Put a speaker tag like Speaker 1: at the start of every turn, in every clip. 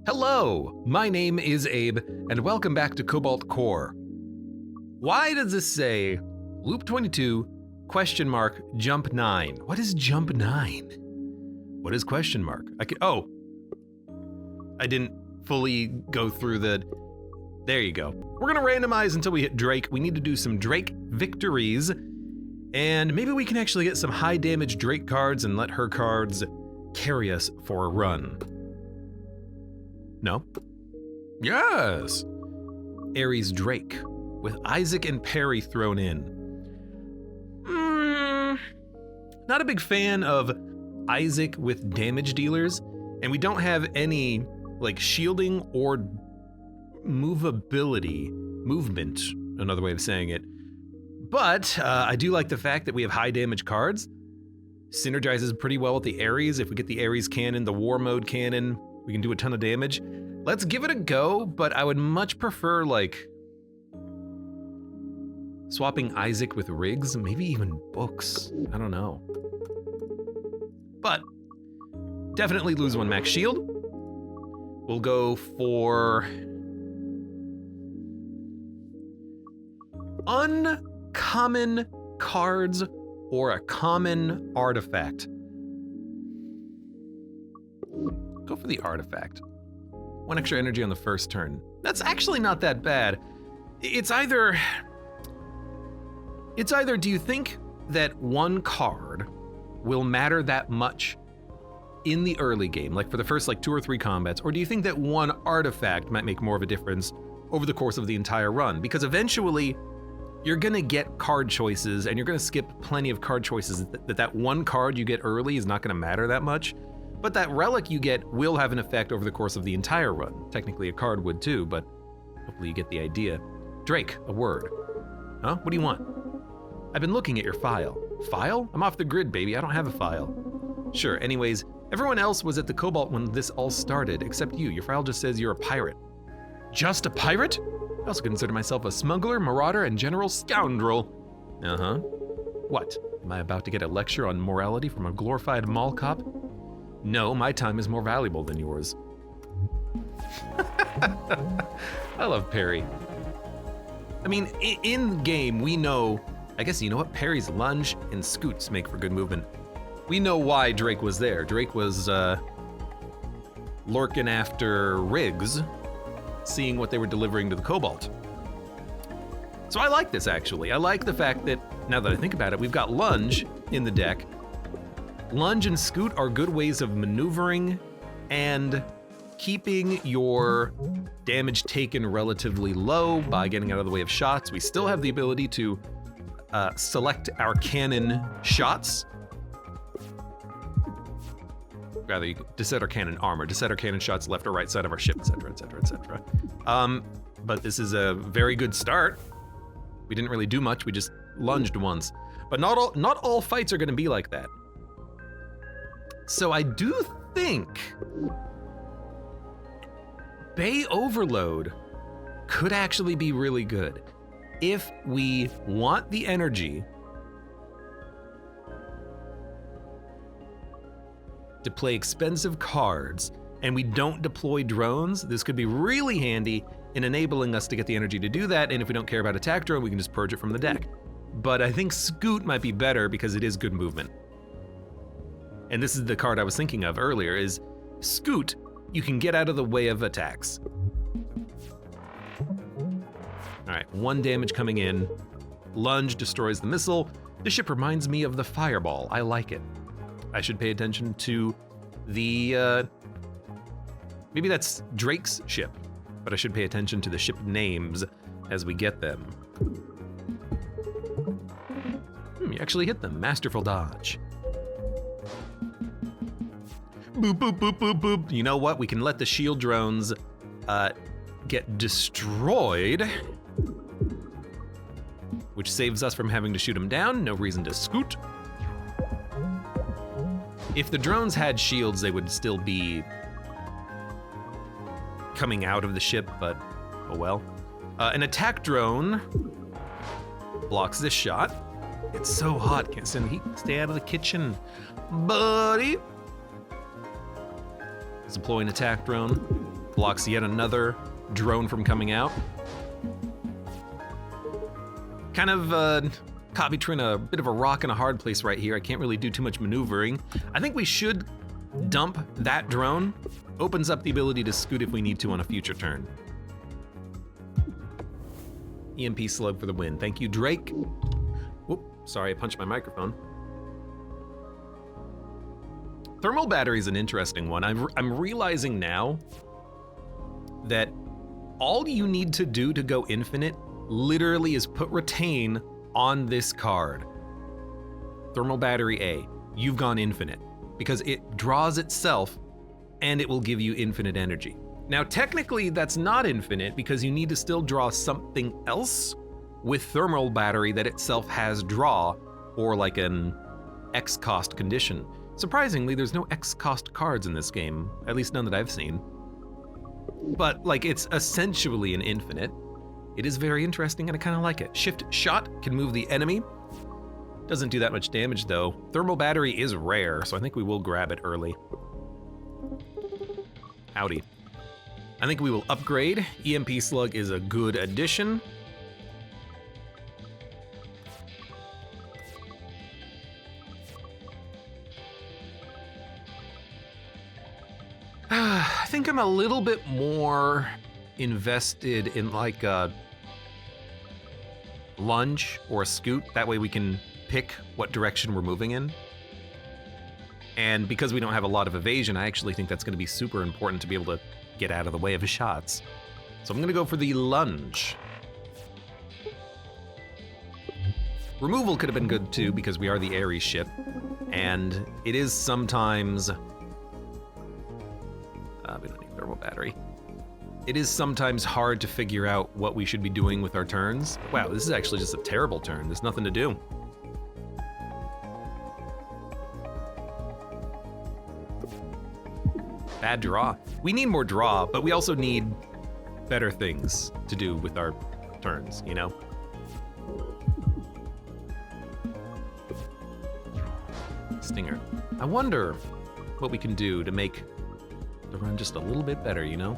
Speaker 1: Hello, my name is Abe, and welcome back to Cobalt Core. Why does this say loop 22, question mark, jump 9? What is jump 9? What is question mark? I didn't fully go through there you go. We're gonna randomize until we hit Drake. We need to do some Drake victories, and maybe we can actually get some high damage Drake cards and let her cards carry us for a run. No? Yes! Ares Drake, with Isaac and Perry thrown in. Not a big fan of Isaac with damage dealers, and we don't have any like shielding or movement, another way of saying it. But I do like the fact that we have high damage cards. Synergizes pretty well with the Ares. If we get the Ares cannon, the war mode cannon, we can do a ton of damage. Let's give it a go, but I would much prefer like swapping Isaac with Riggs, maybe even books. I don't know. But definitely lose one max shield. We'll go for uncommon cards or a common artifact. Go for the artifact. One extra energy on the first turn. That's actually not that bad. It's either do you think that one card will matter that much in the early game, like for the first like 2 or 3 combats, or do you think that one artifact might make more of a difference over the course of the entire run? Because eventually you're gonna get card choices and you're gonna skip plenty of card choices that one card you get early is not gonna matter that much. But that relic you get will have an effect over the course of the entire run. Technically a card would too, but hopefully you get the idea. Drake, a word. Huh? What do you want? I've been looking at your file. File? I'm off the grid, baby. I don't have a file. Sure, anyways, everyone else was at the Cobalt when this all started, except you. Your file just says you're a pirate. Just a pirate? I also consider myself a smuggler, marauder, and general scoundrel. Uh-huh. What? Am I about to get a lecture on morality from a glorified mall cop? No, my time is more valuable than yours. I love Perry. I mean, in game, we know, I guess you know what? Perry's lunge and scoots make for good movement. We know why Drake was there. Drake was lurking after Riggs, seeing what they were delivering to the Cobalt. So I like this actually. I like the fact that, now that I think about it, we've got lunge in the deck. Lunge and scoot are good ways of maneuvering and keeping your damage taken relatively low by getting out of the way of shots. We still have the ability to select our cannon shots. Rather, you to set our cannon armor, to set our cannon shots left or right side of our ship, etc., etc., etc. But this is a very good start. We didn't really do much, we just lunged once. But not all fights are gonna be like that. So I do think Bay Overload could actually be really good. If we want the energy to play expensive cards and we don't deploy drones, this could be really handy in enabling us to get the energy to do that, and if we don't care about attack drone, we can just purge it from the deck. But I think Scoot might be better because it is good movement. And this is the card I was thinking of earlier, is Scoot, you can get out of the way of attacks. All right, 1 damage coming in. Lunge destroys the missile. This ship reminds me of the Fireball. I like it. I should pay attention to the, maybe that's Drake's ship, but I should pay attention to the ship names as we get them. You actually hit them. Masterful dodge. Boop, boop, boop, boop, boop. You know what? We can let the shield drones get destroyed, which saves us from having to shoot them down. No reason to scoot. If the drones had shields, they would still be coming out of the ship, but oh well. An attack drone blocks this shot. It's so hot, can't stand the heat. Stay out of the kitchen, buddy. Let's deploy an attack drone. blocks yet another drone from coming out. Kind of caught between a bit of a rock and a hard place right here. I can't really do too much maneuvering. I think we should dump that drone. Opens up the ability to scoot if we need to on a future turn. EMP slug for the win. Thank you, Drake. Whoop, sorry, I punched my microphone. Thermal battery is an interesting one. I'm realizing now that all you need to do to go infinite literally is put retain on this card. Thermal battery A, you've gone infinite because it draws itself and it will give you infinite energy. Now, technically that's not infinite because you need to still draw something else with thermal battery that itself has draw or like an X cost condition. Surprisingly, there's no X cost cards in this game, at least none that I've seen. But like it's essentially an infinite. It is very interesting and I kind of like it. Shift shot can move the enemy. Doesn't do that much damage though. Thermal battery is rare, so I think we will grab it early. Howdy. I think we will upgrade. EMP slug is a good addition. I think I'm a little bit more invested in like a lunge or a scoot. That way we can pick what direction we're moving in. And because we don't have a lot of evasion, I actually think that's going to be super important to be able to get out of the way of his shots. So I'm going to go for the lunge. Removal could have been good too because we are the Ares ship. And it is sometimes... we don't need thermal battery. It is sometimes hard to figure out what we should be doing with our turns. Wow, this is actually just a terrible turn. There's nothing to do. Bad draw. We need more draw, but we also need better things to do with our turns, you know? Stinger. I wonder what we can do to make the run just a little bit better, you know?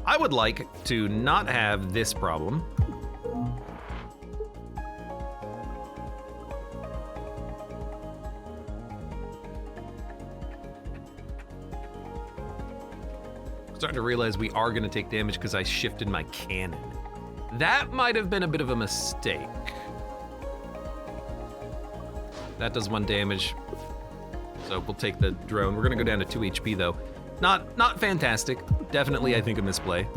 Speaker 1: I would like to not have this problem. Starting to realize we are gonna take damage because I shifted my cannon. That might have been a bit of a mistake. That does 1 damage. So we'll take the drone. We're gonna go down to 2 HP though. Not fantastic. Definitely, I think, a misplay.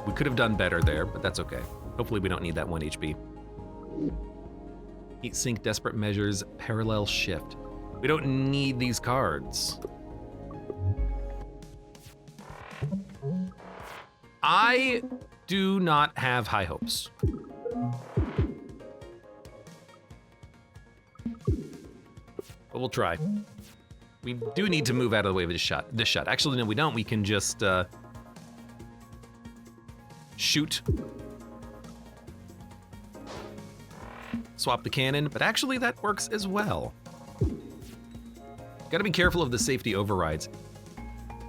Speaker 1: We could have done better there, but that's okay. Hopefully we don't need that 1 HP. Heat sink, desperate measures, parallel shift. We don't need these cards. I do not have high hopes. But we'll try. We do need to move out of the way of this shot. Actually, no, we don't. We can just shoot. Swap the cannon, but actually that works as well. Gotta be careful of the safety overrides.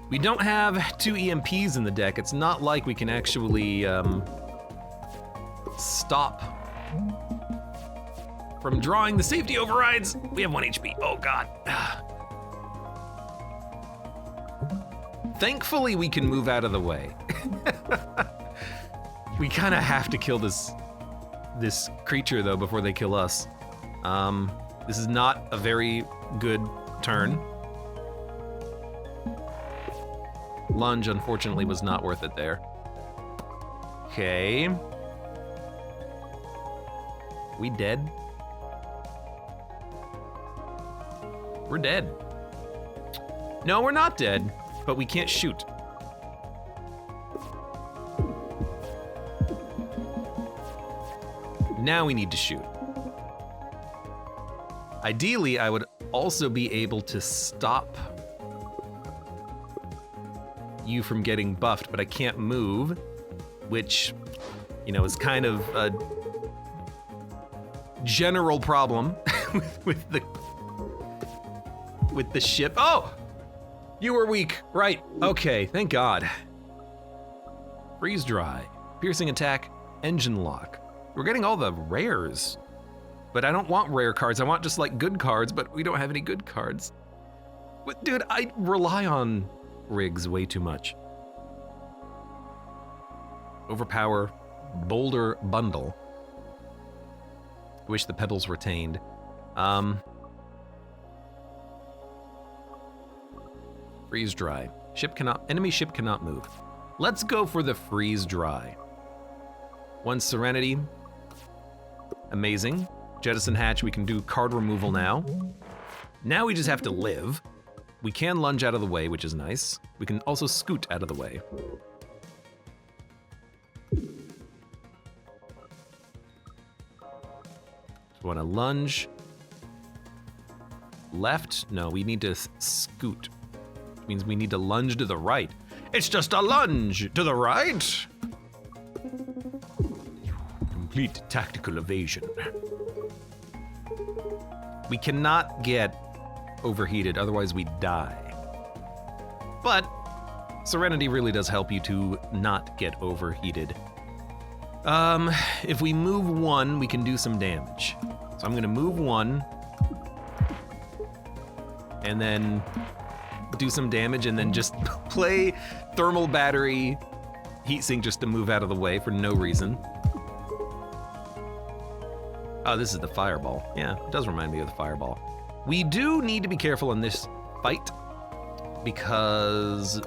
Speaker 1: We don't have 2 EMPs in the deck. It's not like we can actually stop from drawing the safety overrides. We have 1 HP. Oh God. Thankfully, we can move out of the way. We kind of have to kill this creature though before they kill us. This is not a very good turn. Lunge, unfortunately, was not worth it there. Okay. We dead? We're dead. No, we're not dead, but we can't shoot. Now we need to shoot. Ideally, I would also be able to stop you from getting buffed, but I can't move, which, you know, is kind of a general problem with the ship. Oh! You were weak. Right. Okay, thank God. Freeze dry. Piercing attack. Engine lock. We're getting all the rares. But I don't want rare cards. I want just like good cards, but we don't have any good cards. But dude, I rely on rigs way too much. Overpower. Boulder bundle. Wish the pebbles retained. Freeze dry. Enemy ship cannot move. Let's go for the freeze dry. 1 serenity. Amazing. Jettison hatch, we can do card removal now. Now we just have to live. We can lunge out of the way, which is nice. We can also scoot out of the way. We want to lunge. Left? No, we need to scoot. Which means we need to lunge to the right. It's just a lunge to the right. Complete tactical evasion. We cannot get overheated, otherwise we die. But Serenity really does help you to not get overheated. If we move 1, we can do some damage. So I'm gonna move 1, and then do some damage, and then just play thermal battery heatsink just to move out of the way for no reason. Oh, this is the fireball. Yeah, it does remind me of the fireball. We do need to be careful in this fight because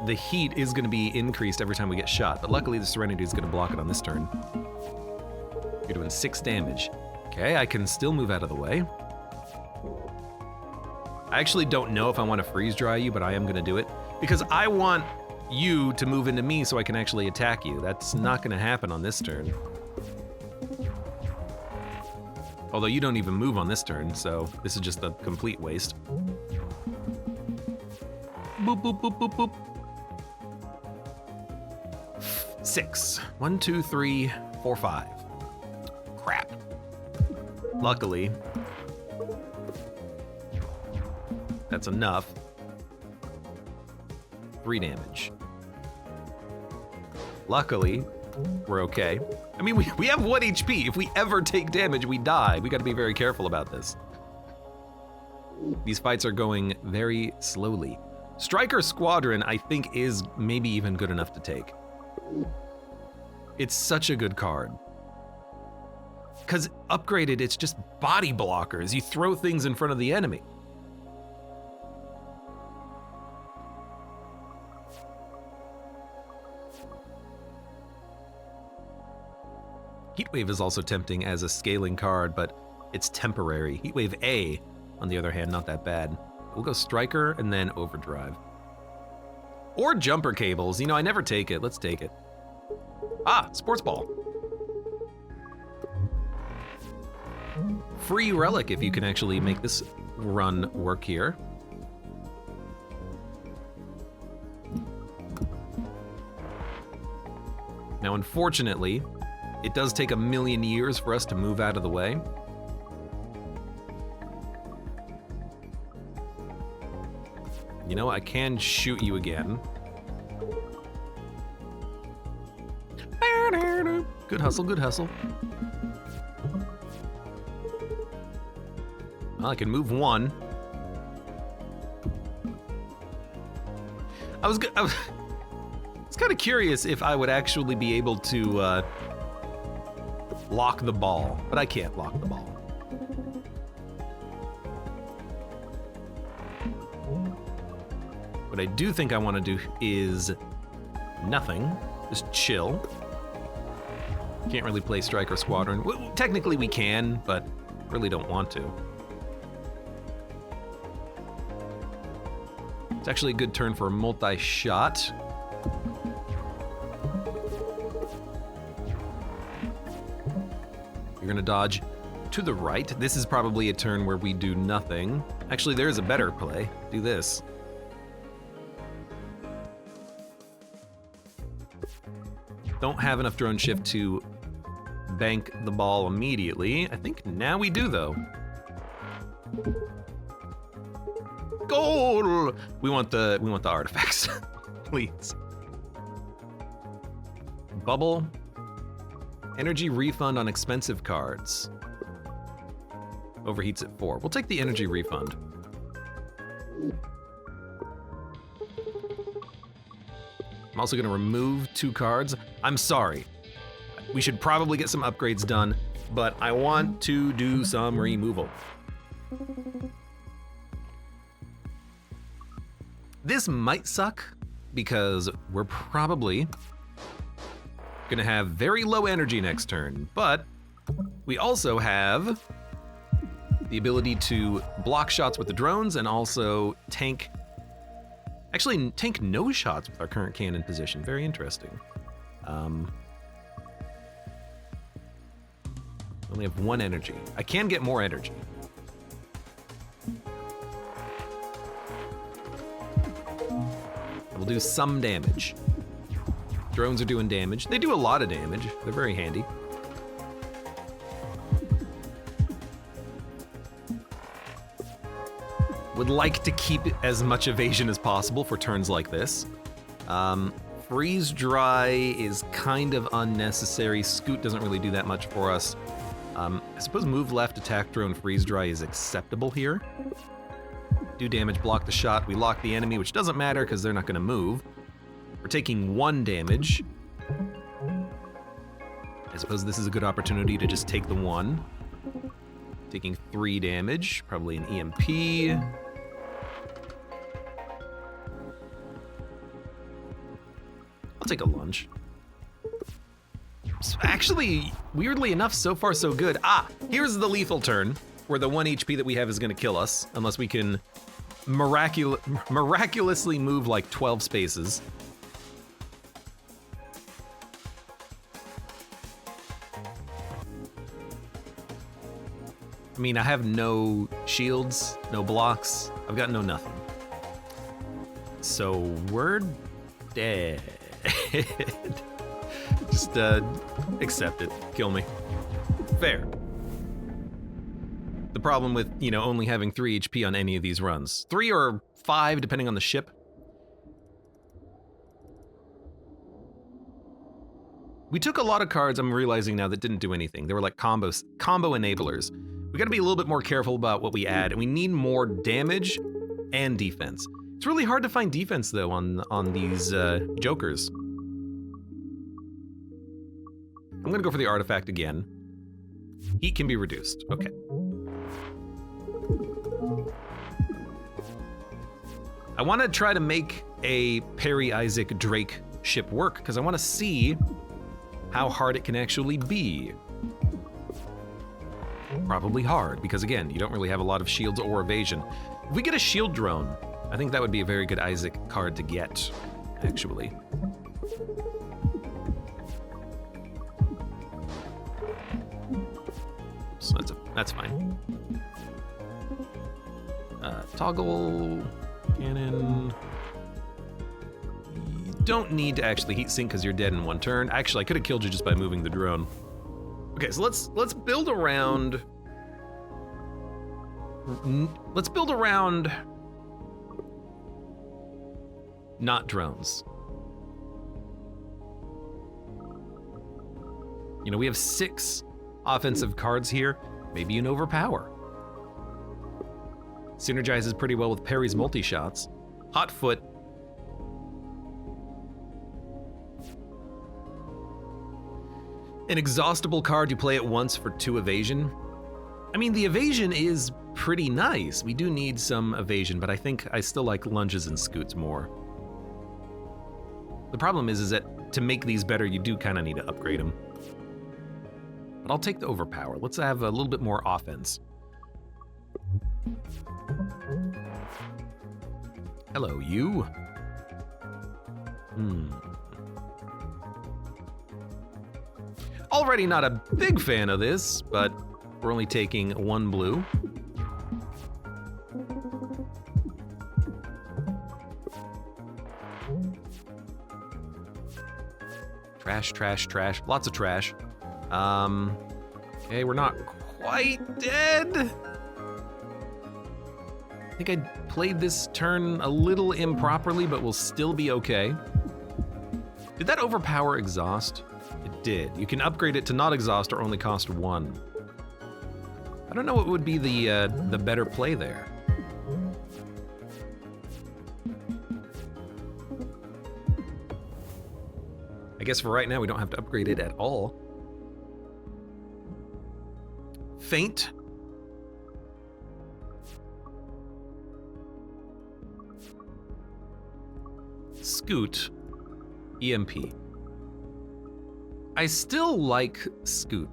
Speaker 1: the heat is going to be increased every time we get shot, but luckily the Serenity is going to block it on this turn. You're doing 6 damage. Okay, I can still move out of the way. I actually don't know if I want to freeze dry you, but I am going to do it because I want you to move into me so I can actually attack you. That's not going to happen on this turn. Although you don't even move on this turn, so this is just a complete waste. Boop, boop, boop, boop, boop. 6. 1, 2, 3, 4, 5. Crap. Luckily, that's enough. 3 damage. Luckily, we're okay. I mean, we have 1 HP. If we ever take damage, we die. We gotta be very careful about this. These fights are going very slowly. Striker Squadron, I think, is maybe even good enough to take. It's such a good card. Because upgraded, it's just body blockers. You throw things in front of the enemy. Heatwave is also tempting as a scaling card, but it's temporary. Heatwave A, on the other hand, not that bad. We'll go Striker and then Overdrive. Or Jumper Cables. You know, I never take it. Let's take it. Ah, Sports Ball. Free Relic if you can actually make this run work here. Now, unfortunately, it does take 1,000,000 years for us to move out of the way. You know, I can shoot you again. Good hustle, good hustle. Well, I can move 1. I was kind of curious if I would actually be able to lock the ball, but I can't lock the ball. What I do think I want to do is nothing, just chill. Can't really play Striker Squadron. Well, technically we can, but really don't want to. It's actually a good turn for a multi-shot. You're gonna dodge to the right. This is probably a turn where we do nothing. Actually, there's a better play. Do this. Don't have enough drone shift to bank the ball immediately. I think now we do, though. Goal! no. We want the artifacts, please. Bubble. Energy refund on expensive cards. Overheats at 4. We'll take the energy refund. I'm also gonna remove 2 cards. I'm sorry. We should probably get some upgrades done, but I want to do some removal. This might suck because we're probably gonna have very low energy next turn, but we also have the ability to block shots with the drones and also tank no shots with our current cannon position. Very interesting. Only have 1 energy. I can get more energy. We'll do some damage. Drones are doing damage. They do a lot of damage. They're very handy. Would like to keep as much evasion as possible for turns like this. Freeze dry is kind of unnecessary. Scoot doesn't really do that much for us. I suppose move left, attack drone, freeze dry is acceptable here. Do damage, block the shot. We lock the enemy, which doesn't matter because they're not going to move. We're taking 1 damage. I suppose this is a good opportunity to just take the 1. Taking 3 damage, probably an EMP. I'll take a lunge. Actually, weirdly enough, so far so good. Here's the lethal turn, where the 1 HP that we have is gonna kill us, unless we can miraculously move like 12 spaces. I mean, I have no shields, no blocks. I've got no nothing. So we're dead. Just accept it. Kill me. Fair. The problem with, only having 3 HP on any of these runs. 3 or 5, depending on the ship. We took a lot of cards, I'm realizing now, that didn't do anything. They were like combo enablers. We gotta be a little bit more careful about what we add, and we need more damage and defense. It's really hard to find defense, though, on these jokers. I'm gonna go for the artifact again. Heat can be reduced. Okay. I want to try to make a Perry Isaac Drake ship work because I want to see how hard it can actually be. Probably hard because, again, you don't really have a lot of shields or evasion. If we get a shield drone, I think that would be a very good Isaac card to get, actually. So that's fine. Toggle cannon. You don't need to actually heat sink because you're dead in 1 turn. Actually, I could have killed you just by moving the drone. Okay, so let's build around. Let's build around. Not drones. We have 6 offensive cards here. Maybe an overpower. Synergizes pretty well with Perry's multi-shots. Hotfoot. An exhaustible card, you play it once for 2 evasion. I mean, the evasion is pretty nice. We do need some evasion, but I think I still like lunges and scoots more. The problem is that to make these better, you do kind of need to upgrade them. But I'll take the overpower. Let's have a little bit more offense. Hello, you. Already not a big fan of this, but we're only taking 1 blue. Trash, trash, trash. Lots of trash. Okay, we're not quite dead. think I played this turn a little improperly, but we'll still be okay. Did that overpower exhaust? It did. You can upgrade it to not exhaust or only cost 1. I don't know what would be the better play there. I guess for right now we don't have to upgrade it at all. Feint. Scoot. EMP. I still like Scoot.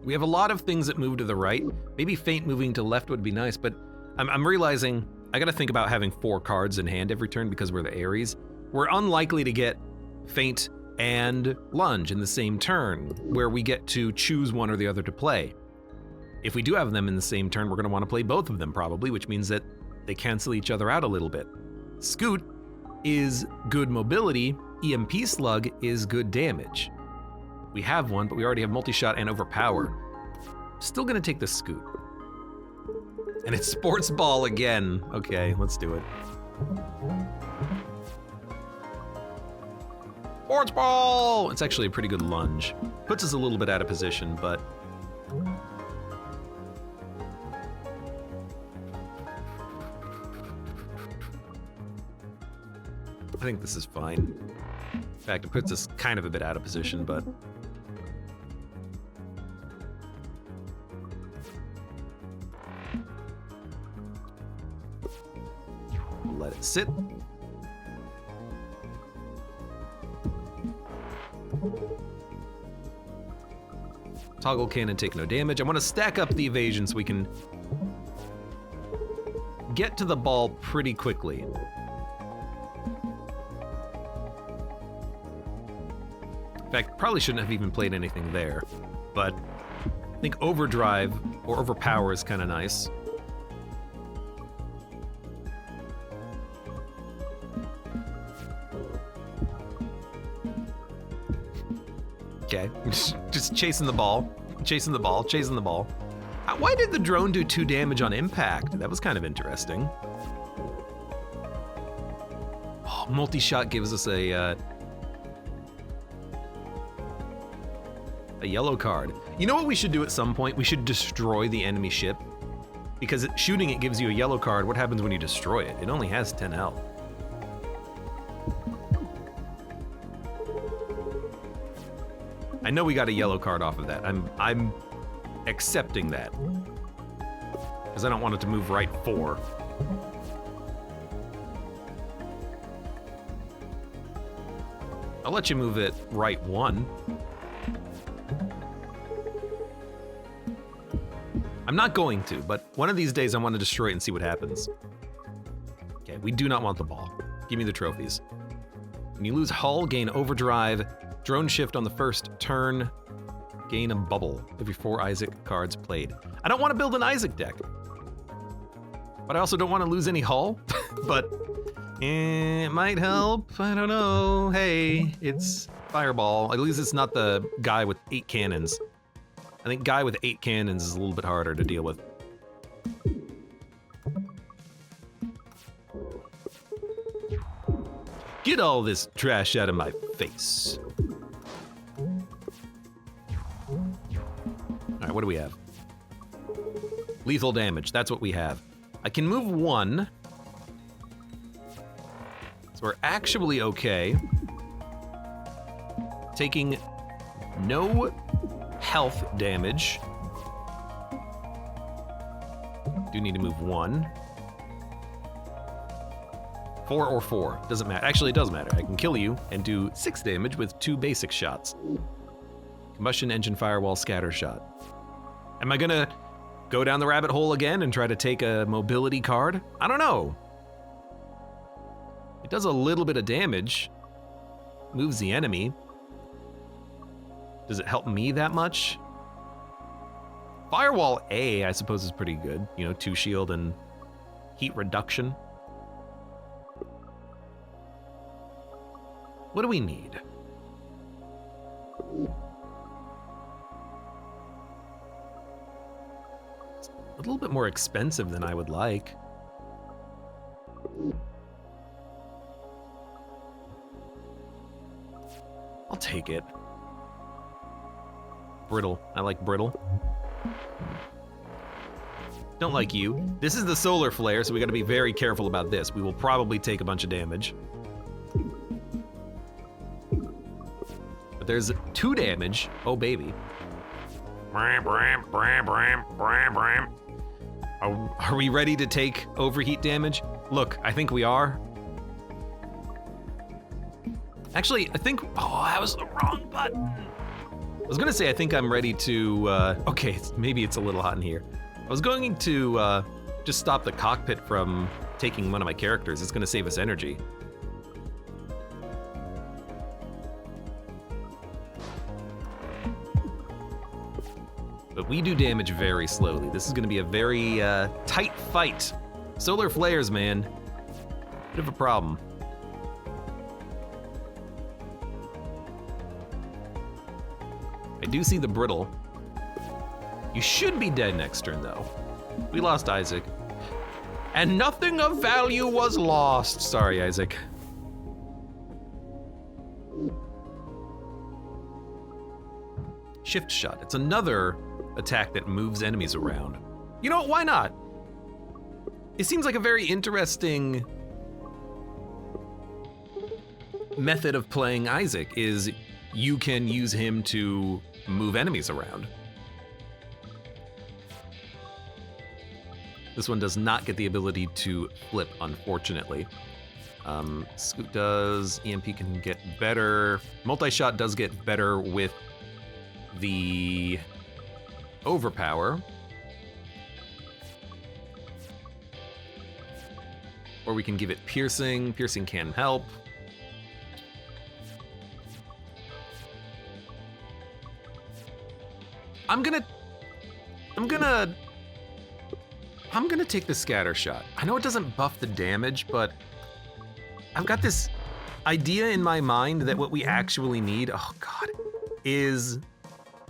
Speaker 1: We have a lot of things that move to the right. Maybe Feint moving to left would be nice, but I'm realizing I gotta think about having 4 cards in hand every turn because we're the Ares. We're unlikely to get Feint and Lunge in the same turn, where we get to choose one or the other to play. If we do have them in the same turn, we're gonna wanna play both of them probably, which means that they cancel each other out a little bit. Scoot is good mobility, EMP Slug is good damage. We have one, but we already have multi-shot and overpower. Still gonna take the Scoot. And it's Sports Ball again. Okay, let's do it. Sports Ball! It's actually a pretty good lunge. Puts us a little bit out of position, but... I think this is fine. In fact, it puts us kind of a bit out of position, but... let it sit. Toggle cannon, take no damage. I want to stack up the evasion so we can get to the ball pretty quickly. In fact, probably shouldn't have even played anything there, but I think Overdrive or Overpower is kind of nice. Okay, just chasing the ball, chasing the ball, chasing the ball. Why did the drone do 2 damage on impact? That was kind of interesting. Oh, multi-shot gives us a yellow card. You know what we should do at some point? We should destroy the enemy ship. Because shooting it gives you a yellow card. What happens when you destroy it? It only has 10 health. I know we got a yellow card off of that. I'm accepting that. Because I don't want it to move right 4. I'll let you move it right 1. I'm not going to, but one of these days I want to destroy it and see what happens. Okay, we do not want the ball. Give me the trophies. When you lose hull, gain overdrive, drone shift on the first turn, gain a bubble every 4 Isaac cards played. I don't want to build an Isaac deck, but I also don't want to lose any hull, but it might help. I don't know. Hey, it's Fireball. At least it's not the guy with 8 cannons. I think guy with 8 cannons is a little bit harder to deal with. Get all this trash out of my face. All right, what do we have? Lethal damage, that's what we have. I can move 1. So we're actually okay. Taking no health damage. Do need to move 1. 4 or 4, doesn't matter. Actually, it does matter. I can kill you and do 6 damage with 2 basic shots. Combustion engine firewall scatter shot. Am I gonna go down the rabbit hole again and try to take a mobility card? I don't know. It does a little bit of damage. Moves the enemy. Does it help me that much? Firewall A, I suppose, is pretty good. You know, 2 shield and heat reduction. What do we need? It's a little bit more expensive than I would like. I'll take it. Brittle. I like brittle. Don't like you. This is the solar flare, so we gotta be very careful about this. We will probably take a bunch of damage. But there's 2 damage. Oh, baby. Are we ready to take overheat damage? Look, I think we are. Actually, I think, oh, that was the wrong button. I was gonna say I think I'm ready to, okay, maybe it's a little hot in here. I was going to just stop the cockpit from taking one of my characters. It's gonna save us energy. But we do damage very slowly. This is gonna be a very tight fight. Solar flares, man. Bit of a problem. I do see the brittle. You should be dead next turn, though. We lost Isaac. And nothing of value was lost. Sorry, Isaac. Shift shot. It's another attack that moves enemies around. You know what? Why not? It seems like a very interesting method of playing Isaac is you can use him to move enemies around. This one does not get the ability to flip, unfortunately. Scoot does, EMP can get better. Multi-shot does get better with the overpower. Or we can give it piercing. Piercing can help. I'm gonna take the scatter shot. I know it doesn't buff the damage, but I've got this idea in my mind that what we actually need, oh God, is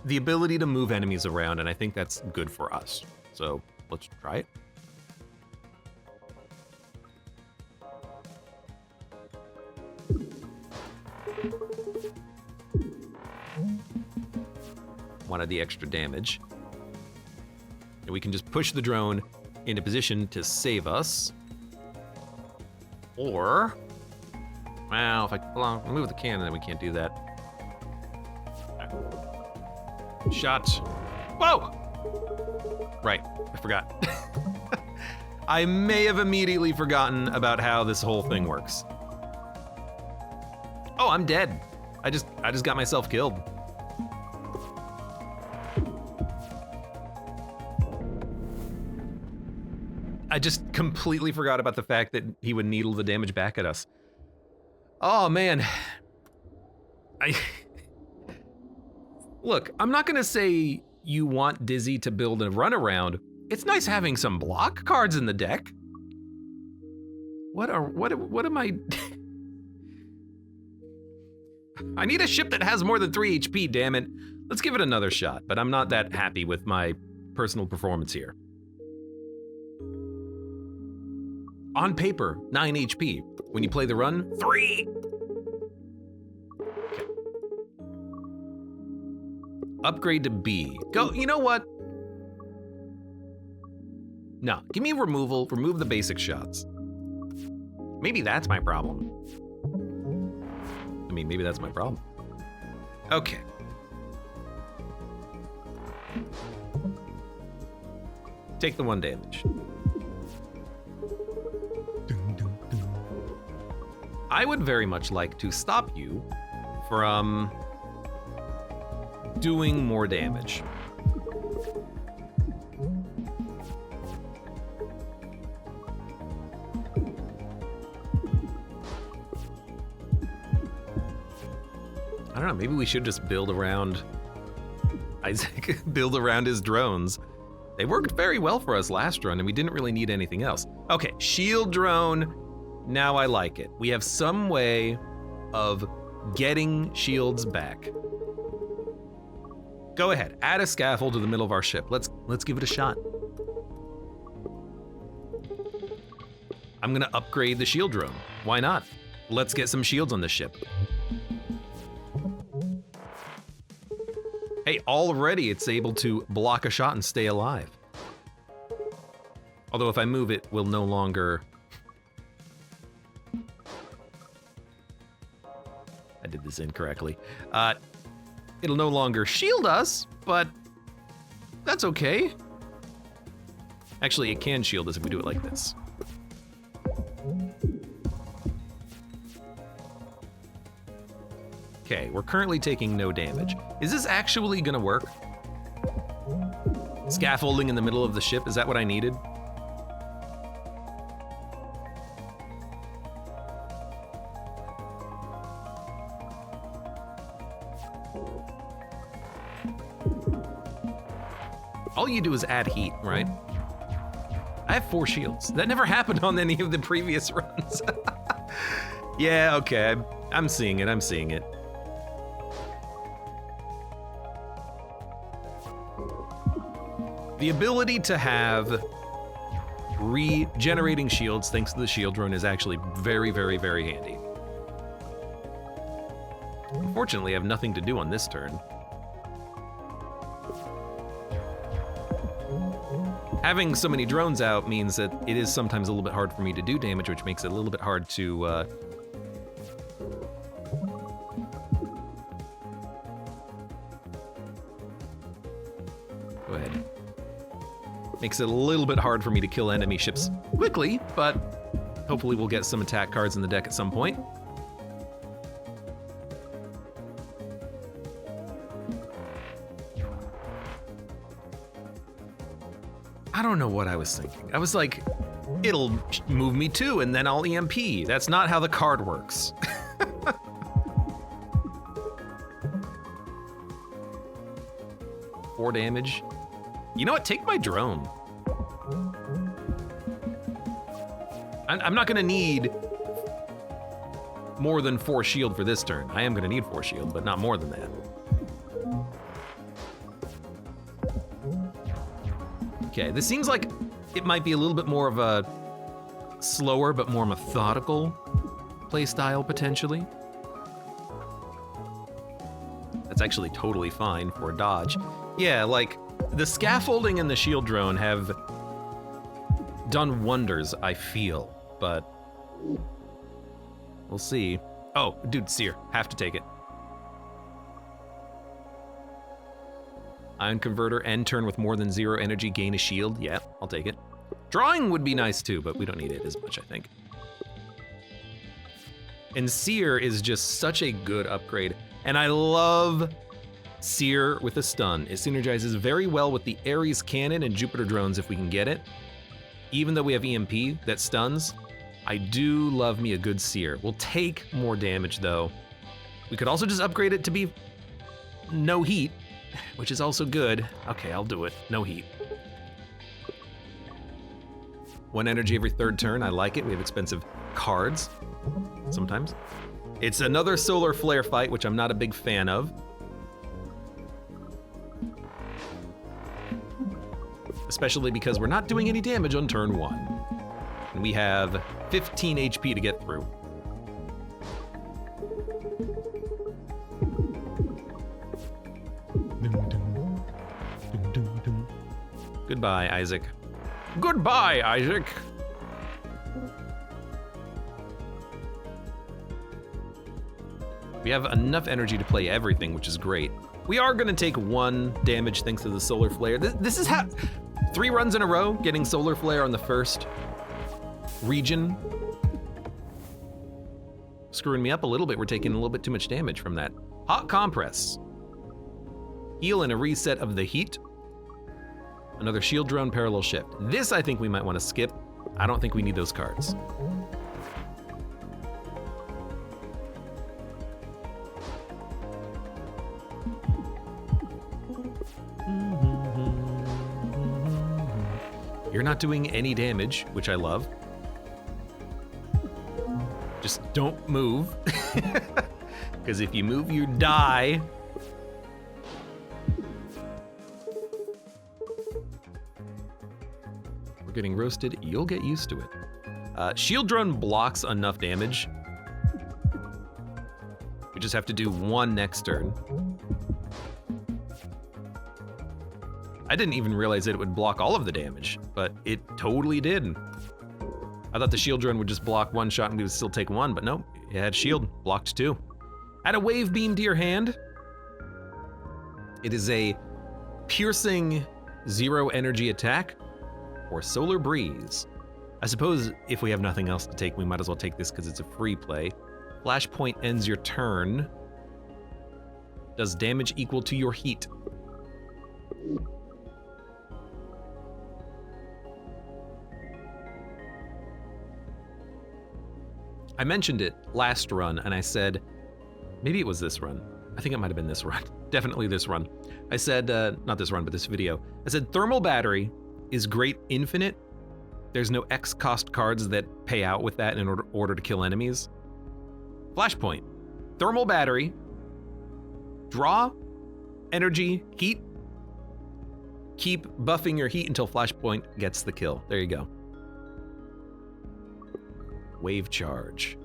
Speaker 1: the ability to move enemies around, and I think that's good for us. So let's try it. Wanted the extra damage. And we can just push the drone into position to save us. Or, well, if I move the cannon, then we can't do that. Shot. Whoa! Right, I forgot. I may have immediately forgotten about how this whole thing works. Oh, I'm dead. I just got myself killed. I just completely forgot about the fact that he would needle the damage back at us. Oh man. Look, I'm not gonna say you want Dizzy to build a runaround. It's nice having some block cards in the deck. What am I? I need a ship that has more than 3 HP, damn it. Let's give it another shot, but I'm not that happy with my personal performance here. On paper, 9 HP. When you play the run, 3. Okay. Upgrade to B. Go, you know what? No, give me removal, remove the basic shots. Maybe that's my problem. I mean, maybe that's my problem. Okay. Take the 1 damage. I would very much like to stop you from doing more damage. I don't know, maybe we should just build around Isaac, build around his drones. They worked very well for us last run and we didn't really need anything else. Okay, shield drone. Now I like it. We have some way of getting shields back. Go ahead, add a scaffold to the middle of our ship. Let's give it a shot. I'm gonna upgrade the shield drone. Why not? Let's get some shields on the ship. Hey, already it's able to block a shot and stay alive. Although if I move it, will no longer... I did this incorrectly. It'll no longer shield us, but that's okay. Actually, it can shield us if we do it like this. Okay, we're currently taking no damage. Is this actually gonna work? Scaffolding in the middle of the ship, is that what I needed? All you do is add heat, right? I have 4 shields. That never happened on any of the previous runs. Yeah, okay, I'm seeing it, I'm seeing it. The ability to have regenerating shields thanks to the shield drone is actually very, very, very handy. Unfortunately, I have nothing to do on this turn. Having so many drones out means that it is sometimes a little bit hard for me to do damage, which makes it a little bit hard to go ahead. Makes it a little bit hard for me to kill enemy ships quickly, but hopefully we'll get some attack cards in the deck at some point. I don't know what I was thinking. I was like, it'll move me too, and then I'll EMP. That's not how the card works. Four damage. You know what? Take my drone. I'm not gonna need more than 4 shield for this turn. I am gonna need 4 shield, but not more than that. Okay, this seems like it might be a little bit more of a slower but more methodical playstyle potentially. That's actually totally fine for a dodge. Yeah, like the scaffolding and the shield drone have done wonders, I feel, but we'll see. Oh, dude, Seer, have to take it. Ion Converter, end turn with more than 0 energy, gain a shield. Yeah, I'll take it. Drawing would be nice too, but we don't need it as much, I think. And Seer is just such a good upgrade. And I love Seer with a stun. It synergizes very well with the Ares cannon and Jupiter drones if we can get it. Even though we have EMP that stuns, I do love me a good Seer. We'll take more damage though. We could also just upgrade it to be no heat, which is also good. Okay, I'll do it. No heat. 1 energy every 3rd turn. I like it. We have expensive cards sometimes. It's another solar flare fight, which I'm not a big fan of. Especially because we're not doing any damage on turn 1. And we have 15 HP to get through. Goodbye, Isaac. Goodbye, Isaac! We have enough energy to play everything, which is great. We are gonna take 1 damage thanks to the solar flare. This is how 3 runs in a row, getting solar flare on the first region. Screwing me up a little bit. We're taking a little bit too much damage from that. Hot compress. Heal and a reset of the heat. Another shield drone parallel shift. This I think we might want to skip. I don't think we need those cards. You're not doing any damage, which I love. Just don't move. Because if you move, you die. We're getting roasted. You'll get used to it. Shield drone blocks enough damage. We just have to do 1 next turn. I didn't even realize that it would block all of the damage, but it totally did. I thought the shield drone would just block one shot and we would still take one, but nope, it had shield, blocked two. Add a wave beam to your hand. It is a piercing 0 energy attack or solar breeze. I suppose if we have nothing else to take, we might as well take this because it's a free play. Flashpoint ends your turn. Does damage equal to your heat. I mentioned it last run, and I said, maybe it was this run. I think it might have been this run. Definitely this run. I said, not this run, but this video. I said, thermal battery is great infinite. There's no X cost cards that pay out with that in order to kill enemies. Flashpoint. Thermal battery. Draw. Energy. Heat. Keep buffing your heat until Flashpoint gets the kill. There you go. Wave charge.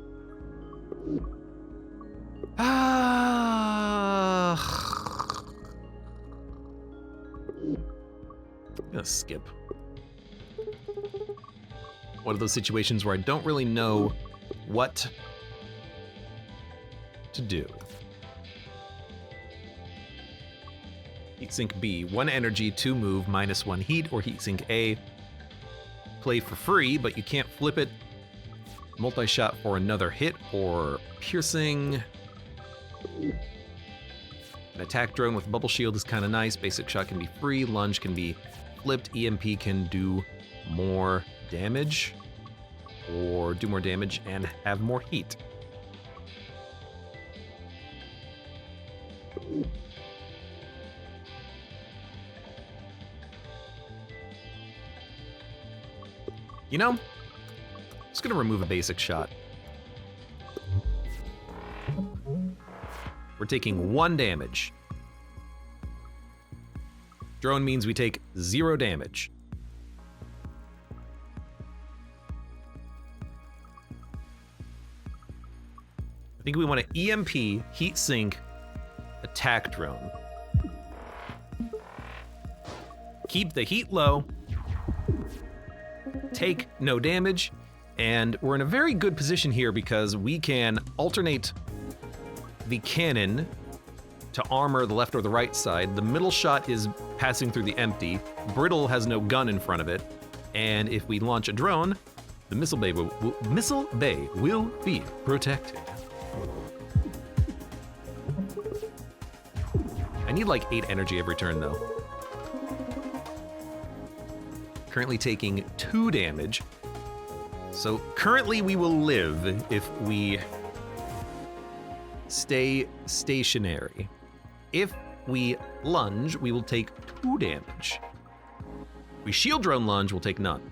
Speaker 1: I'm gonna skip. One of those situations where I don't really know what to do. Heatsink B, 1 energy, 2 move, -1 heat, or Heatsink A. Play for free, but you can't flip it. Multi-shot for another hit, or piercing. An attack drone with bubble shield is kind of nice. Basic shot can be free, lunge can be flipped, EMP can do more damage, or do more damage and have more heat. You know, I'm just gonna remove a basic shot. We're taking 1 damage. Drone means we take 0 damage. I think we want to EMP, heatsink, attack drone. Keep the heat low. Take no damage. And we're in a very good position here because we can alternate the cannon to armor the left or the right side. The middle shot is passing through the empty. Brittle has no gun in front of it. And if we launch a drone, the missile bay will be protected. I need like 8 energy every turn though. Currently taking 2 damage. So currently we will live if we stay stationary. If we lunge, we will take 2 damage. If we shield drone lunge, we'll take none.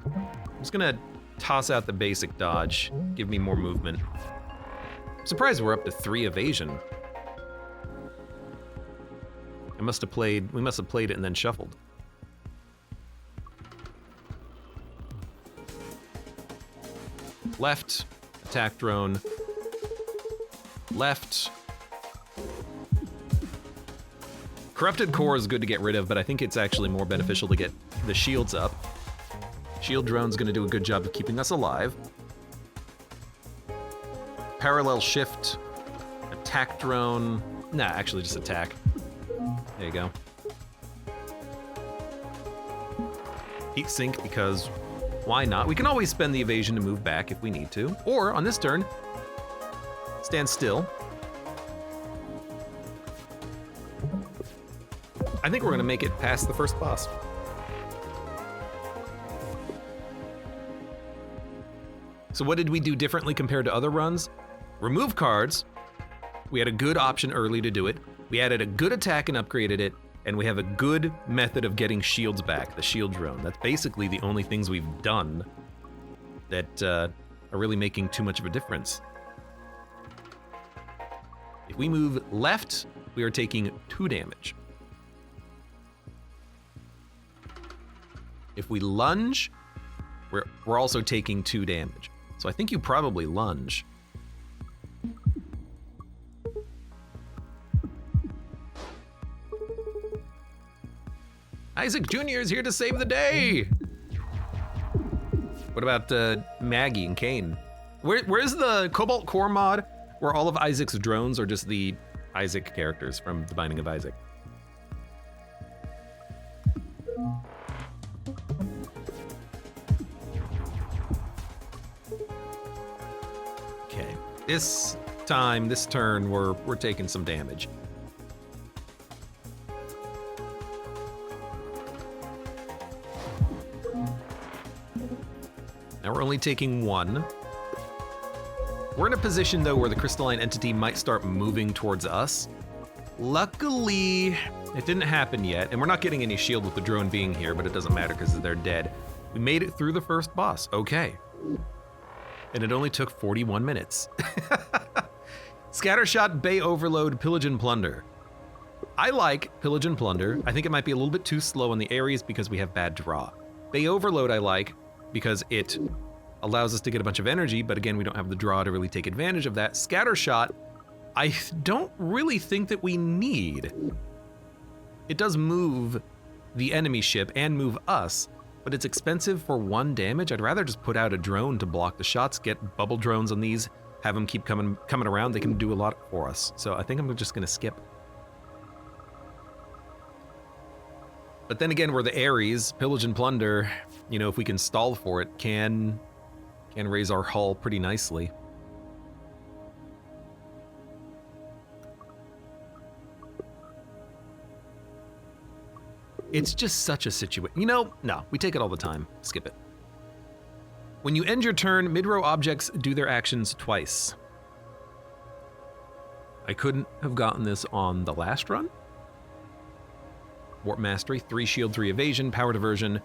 Speaker 1: I'm just gonna toss out the basic dodge, give me more movement. I'm surprised we're up to 3 evasion. We must have played it and then shuffled. Left, attack drone. Left. Corrupted core is good to get rid of, but I think it's actually more beneficial to get the shields up. Shield drone's gonna do a good job of keeping us alive. Parallel shift, attack drone. Nah, actually just attack. There you go. Heat sink because why not? We can always spend the evasion to move back if we need to. Or on this turn, stand still. I think we're gonna make it past the first boss. So what did we do differently compared to other runs? Remove cards. We had a good option early to do it. We added a good attack and upgraded it, and we have a good method of getting shields back, the shield drone. That's basically the only things we've done that are really making too much of a difference. If we move left, we are taking 2 damage. If we lunge, we're also taking 2 damage. So I think you probably lunge. Isaac Jr. is here to save the day. What about Maggie and Kane? Where's the Cobalt core mod where all of Isaac's drones are just the Isaac characters from The Binding of Isaac? Okay, this turn, we're taking some damage. Now we're only taking one. We're in a position though where the crystalline entity might start moving towards us. Luckily, it didn't happen yet, and we're not getting any shield with the drone being here, but it doesn't matter because they're dead. We made it through the first boss, okay. And it only took 41 minutes. Scattershot, Bay Overload, Pillage and Plunder. I like Pillage and Plunder. I think it might be a little bit too slow in the areas because we have bad draw. Bay Overload I like because it allows us to get a bunch of energy, but again, we don't have the draw to really take advantage of that. Scattershot, I don't really think that we need. It does move the enemy ship and move us, but it's expensive for 1 damage. I'd rather just put out a drone to block the shots, get bubble drones on these, have them keep coming around. They can do a lot for us. So I think I'm just gonna skip. But then again, we're the Ares, Pillage and Plunder, you know, if we can stall for it, can raise our hull pretty nicely. It's just such a situation. You know, no, we take it all the time. Skip it. When you end your turn, mid-row objects do their actions twice. I couldn't have gotten this on the last run. Warp Mastery, 3 shield, 3 evasion, power diversion.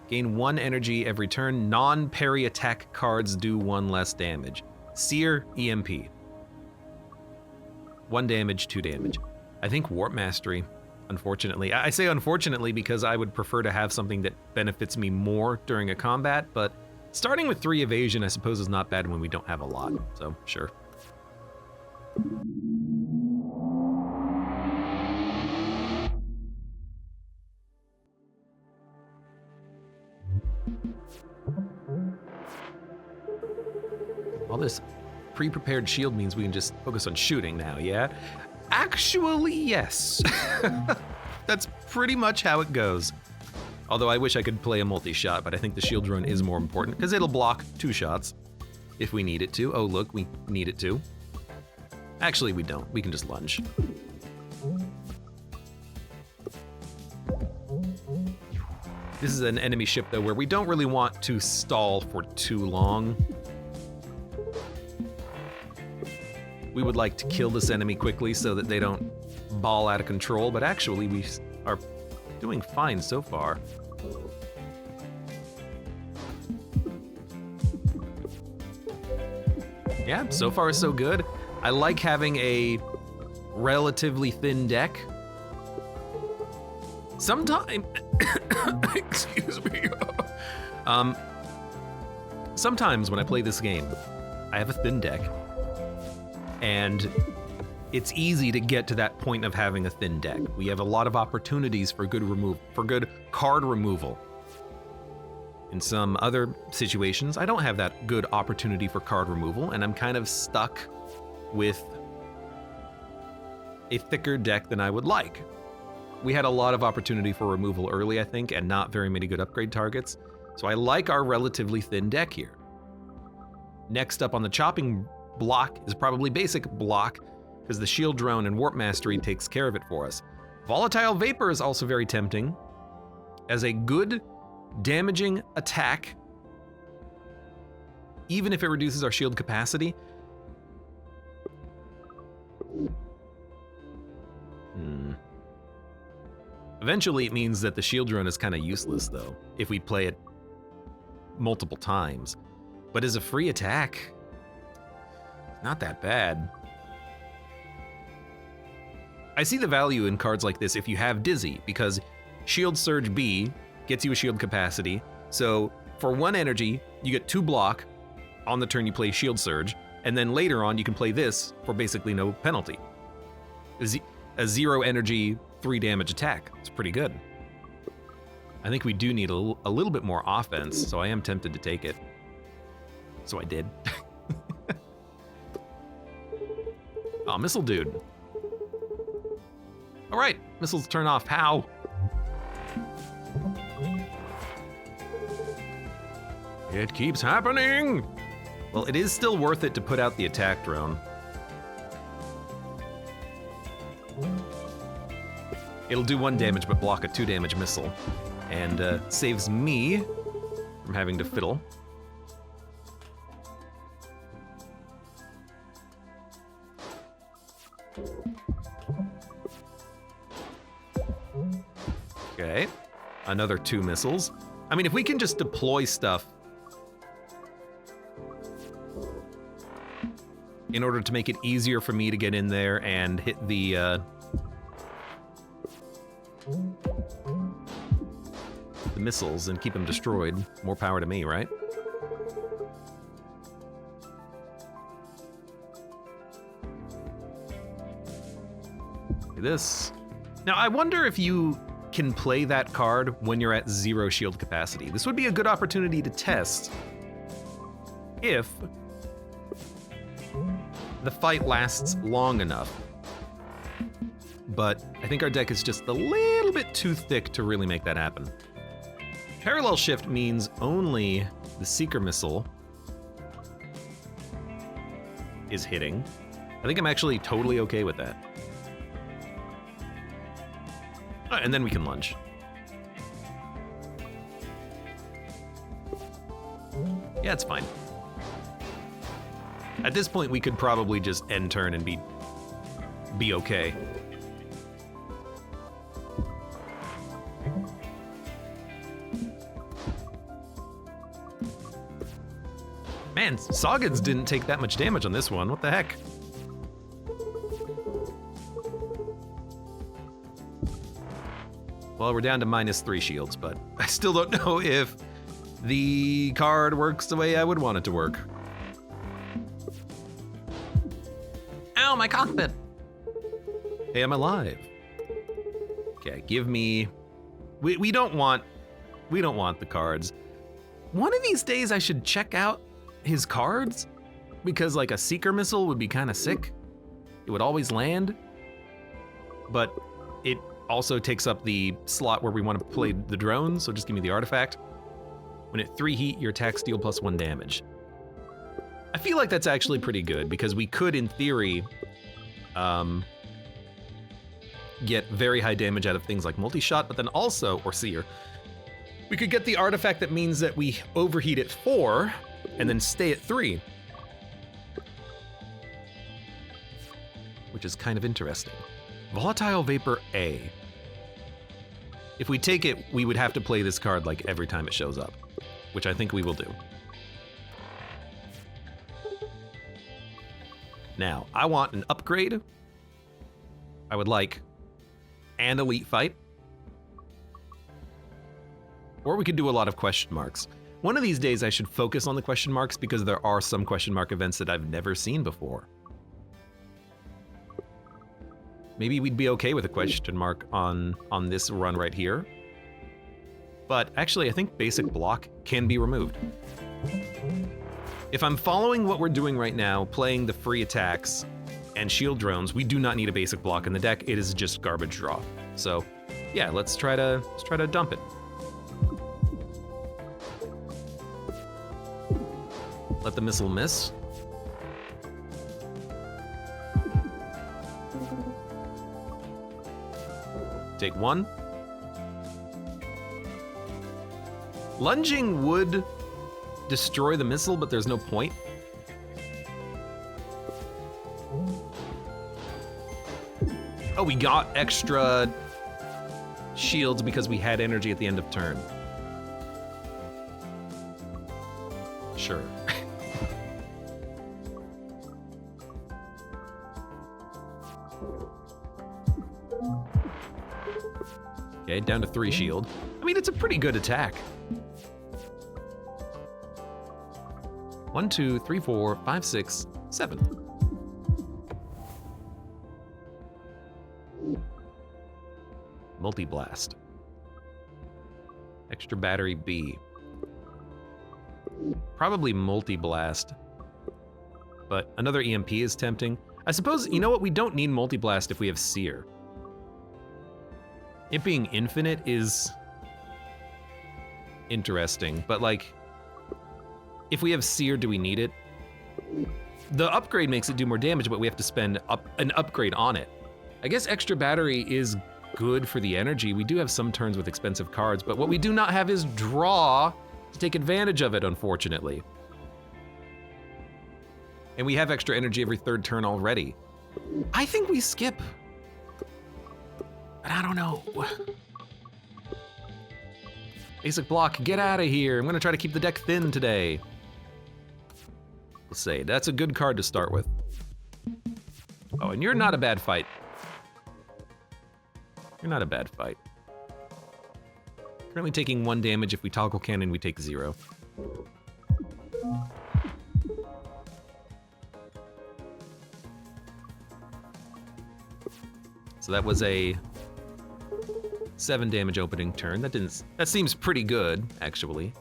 Speaker 1: Gain 1 energy every turn. Non-parry attack cards do 1 less damage. Seer, EMP. 1 damage, 2 damage. I think Warp Mastery, unfortunately. I say unfortunately because I would prefer to have something that benefits me more during a combat, but starting with 3 evasion I suppose is not bad when we don't have a lot, so sure. All this pre-prepared shield means we can just focus on shooting now, yeah? Actually, yes. That's pretty much how it goes. Although I wish I could play a multi-shot, but I think the shield drone is more important because it'll block 2 shots if we need it to. Oh, look, we need it to. Actually, we don't. We can just lunge. This is an enemy ship, though, where we don't really want to stall for too long. We would like to kill this enemy quickly so that they don't ball out of control, but actually we are doing fine so far. Yeah, so far so good. I like having a relatively thin deck. Sometimes, excuse me. Sometimes when I play this game, I have a thin deck. And it's easy to get to that point of having a thin deck. We have a lot of opportunities for good card removal. In some other situations, I don't have that good opportunity for card removal, and I'm kind of stuck with a thicker deck than I would like. We had a lot of opportunity for removal early, I think, and not very many good upgrade targets. So I like our relatively thin deck here. Next up on the chopping block is probably basic block, because the shield drone and warp mastery takes care of it for us. Volatile vapor is also very tempting as a good damaging attack, even if it reduces our shield capacity. Eventually it means that the shield drone is kind of useless though, if we play it multiple times. But as a free attack, not that bad. I see the value in cards like this if you have Dizzy, because Shield Surge B gets you a shield capacity. So for 1 energy, you get 2 block on the turn you play Shield Surge, and then later on you can play this for basically no penalty. A 0 energy, 3 damage attack. It's pretty good. I think we do need a little bit more offense, so I am tempted to take it. So I did. Oh, missile dude. All right, missiles turn off. How? It keeps happening. Well, it is still worth it to put out the attack drone. It'll do 1 damage, but block a 2 damage missile. And saves me from having to fiddle. Okay, another 2 missiles. I mean, if we can just deploy stuff in order to make it easier for me to get in there and hit the missiles and keep them destroyed, more power to me, right? This. Now, I wonder if you can play that card when you're at 0 shield capacity. This would be a good opportunity to test if the fight lasts long enough. But I think our deck is just a little bit too thick to really make that happen. Parallel shift means only the Seeker missile is hitting. I think I'm actually totally okay with that. And then we can lunge. Yeah, it's fine. At this point, we could probably just end turn and be okay. Man, Saugans didn't take that much damage on this one. What the heck? Well, we're down to -3 shields, but I still don't know if the card works the way I would want it to work. Ow, my cockpit! Hey, I'm alive. Okay, give me... We don't want the cards. One of these days I should check out his cards, because like a Seeker missile would be kind of sick. It would always land, but it also takes up the slot where we want to play the drone, so just give me the artifact. When at 3 heat, your attacks deal +1 damage. I feel like that's actually pretty good, because we could, in theory, get very high damage out of things like multi-shot, but then also, or seer, we could get the artifact that means that we overheat at 4, and then stay at 3. Which is kind of interesting. Volatile Vapor A. If we take it, we would have to play this card like every time it shows up, which I think we will do. Now, I want an upgrade. I would like an elite fight. Or we could do a lot of question marks. One of these days I should focus on the question marks because there are some question mark events that I've never seen before. Maybe we'd be okay with a question mark on this run right here. But actually, I think basic block can be removed. If I'm following what we're doing right now, playing the free attacks and shield drones, we do not need a basic block in the deck. It is just garbage draw. So yeah, let's try to dump it. Let the missile miss. Take 1. Lunging would destroy the missile, but there's no point. Oh, we got extra shields because we had energy at the end of turn. Sure. Okay, down to 3 shield. I mean, it's a pretty good attack. 1, 2, 3, 4, 5, 6, 7. Multi-blast. Extra battery B. Probably multi-blast. But another EMP is tempting. I suppose, you know what? We don't need multi-blast if we have Seer. It being infinite is interesting, but like, if we have Seer, do we need it? The upgrade makes it do more damage, but we have to spend an upgrade on it. I guess extra battery is good for the energy. We do have some turns with expensive cards, but what we do not have is draw to take advantage of it, unfortunately. And we have extra energy every third turn already. I think we skip. But I don't know. Basic block, get out of here. I'm gonna try to keep the deck thin today. Let's say, that's a good card to start with. Oh, and you're not a bad fight. You're not a bad fight. Currently taking 1 damage. If we toggle cannon, we take 0. So that was a 7 damage opening turn. That seems pretty good, actually.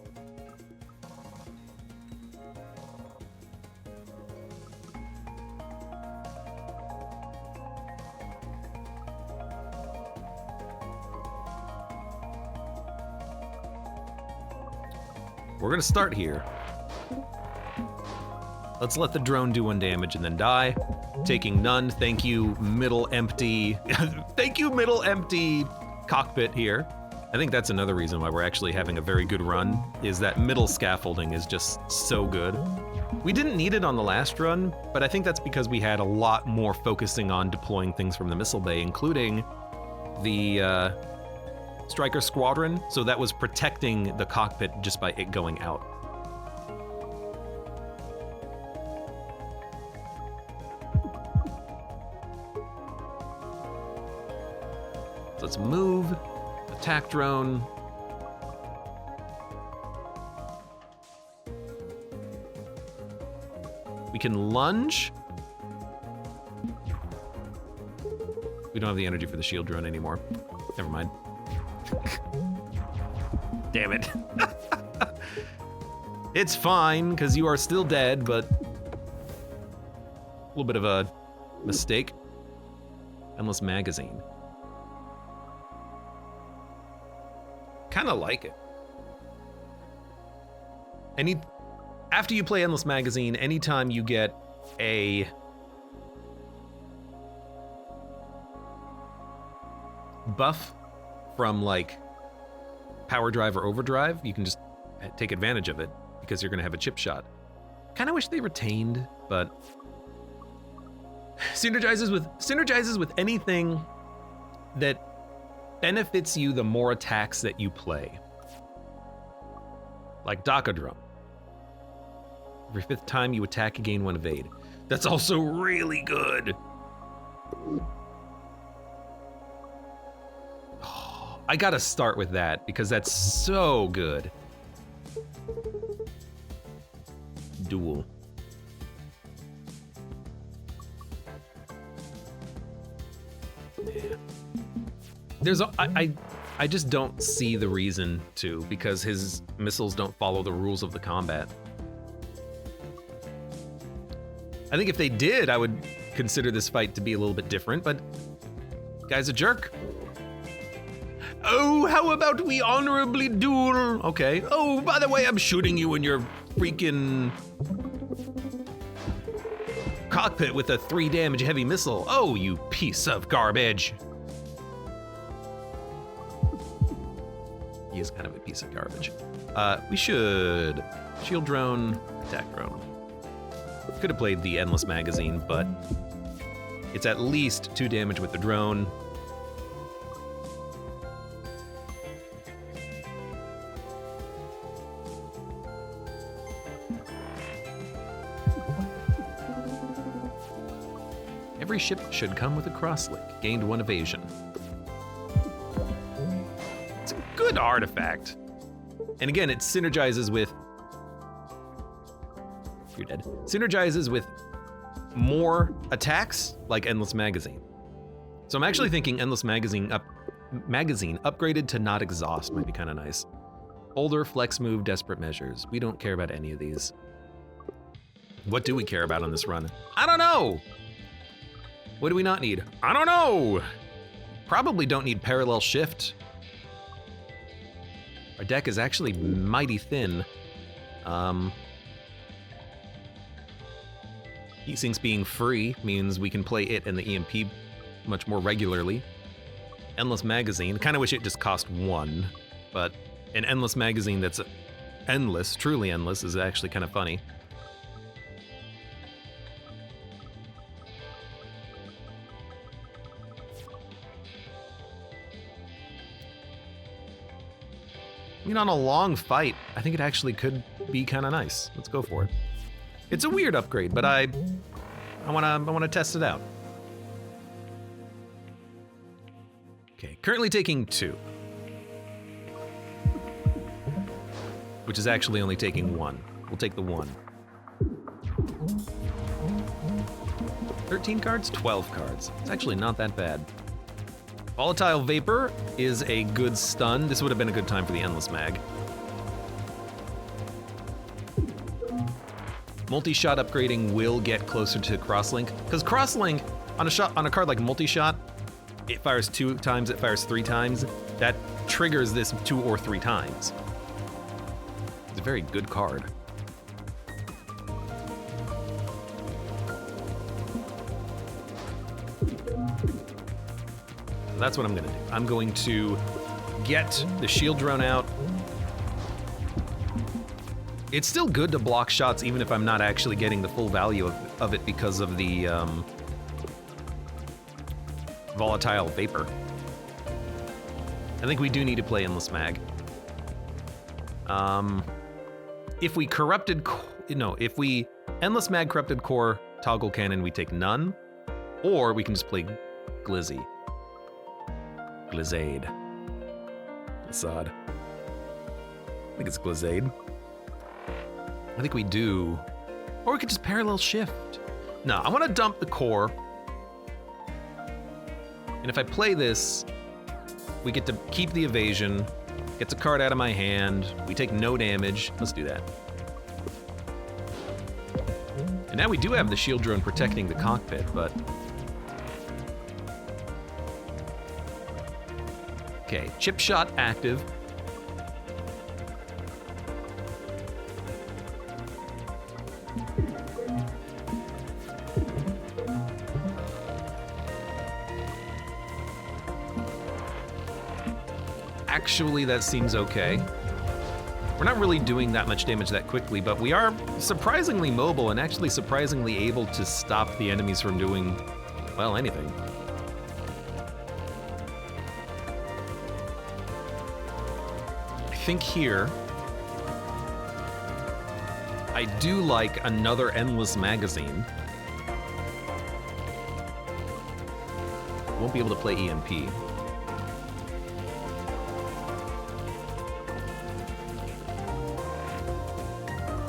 Speaker 1: We're gonna start here. Let's let the drone do 1 damage and then die. Taking none, thank you, middle empty. Thank you, middle empty cockpit here. I think that's another reason why we're actually having a very good run, is that middle scaffolding is just so good. We didn't need it on the last run, but I think that's because we had a lot more focusing on deploying things from the missile bay, including the Striker Squadron, so that was protecting the cockpit just by it going out. So let's move, attack drone. We can lunge. We don't have the energy for the shield drone anymore. Never mind. Damn it. It's fine, because you are still dead, but a little bit of a mistake. Endless magazine. Kind of like it. After you play Endless Magazine, anytime you get a buff from like power drive or overdrive, you can just take advantage of it because you're gonna have a chip shot. Kind of wish they retained, but synergizes with anything that benefits you the more attacks that you play. Like Daka Drum. Every 5th time you attack, you gain 1 evade. That's also really good. I gotta start with that because that's so good. Duel. Yeah. I just don't see the reason to, because his missiles don't follow the rules of the combat. I think if they did, I would consider this fight to be a little bit different, but guy's a jerk. Oh, how about we honorably duel? Okay. Oh, by the way, I'm shooting you in your freaking cockpit with a 3 damage heavy missile. Oh, you piece of garbage. He is kind of a piece of garbage. We should shield drone, attack drone. Could have played the Endless Magazine, but it's at least 2 damage with the drone. Every ship should come with a crosslink. Gained 1 evasion. It's a good artifact. And again, it synergizes with... You're dead. Synergizes with more attacks, like Endless Magazine. So I'm actually thinking Endless Magazine upgraded to not exhaust might be kind of nice. Older, flex move, desperate measures. We don't care about any of these. What do we care about on this run? I don't know! What do we not need? I don't know! Probably don't need parallel shift. Our deck is actually mighty thin. Heat sinks being free means we can play it and the EMP much more regularly. Endless magazine. Kind of wish it just cost one, but an endless magazine that's endless, truly endless, is actually kind of funny. I mean, on a long fight, I think it actually could be kind of nice. Let's go for it. It's a weird upgrade, but I wanna test it out. Okay, currently taking 2. Which is actually only taking 1. We'll take the 1. 13 cards? 12 cards. It's actually not that bad. Volatile Vapor is a good stun. This would have been a good time for the Endless Mag. Multi-shot upgrading will get closer to Crosslink, because Crosslink, on a card like Multi-shot, it fires 2 times, it fires 3 times. That triggers this 2 or 3 times. It's a very good card. That's what I'm gonna do. I'm going to get the shield drone out. It's still good to block shots even if I'm not actually getting the full value of it because of the volatile vapor. I think we do need to play Endless Mag. If we Endless Mag Corrupted Core, Toggle Cannon, we take none. Or we can just play Glizzy. Glizade. Glissade. I think it's Glizade. I think we do. Or we could just parallel shift. No, I want to dump the core. And if I play this, we get to keep the evasion, gets a card out of my hand, we take no damage. Let's do that. And now we do have the shield drone protecting the cockpit, but... Okay, chip shot active. Actually, that seems okay. We're not really doing that much damage that quickly, but we are surprisingly mobile and actually surprisingly able to stop the enemies from doing, well, anything. I think here, I do like another Endless Magazine. Won't be able to play EMP.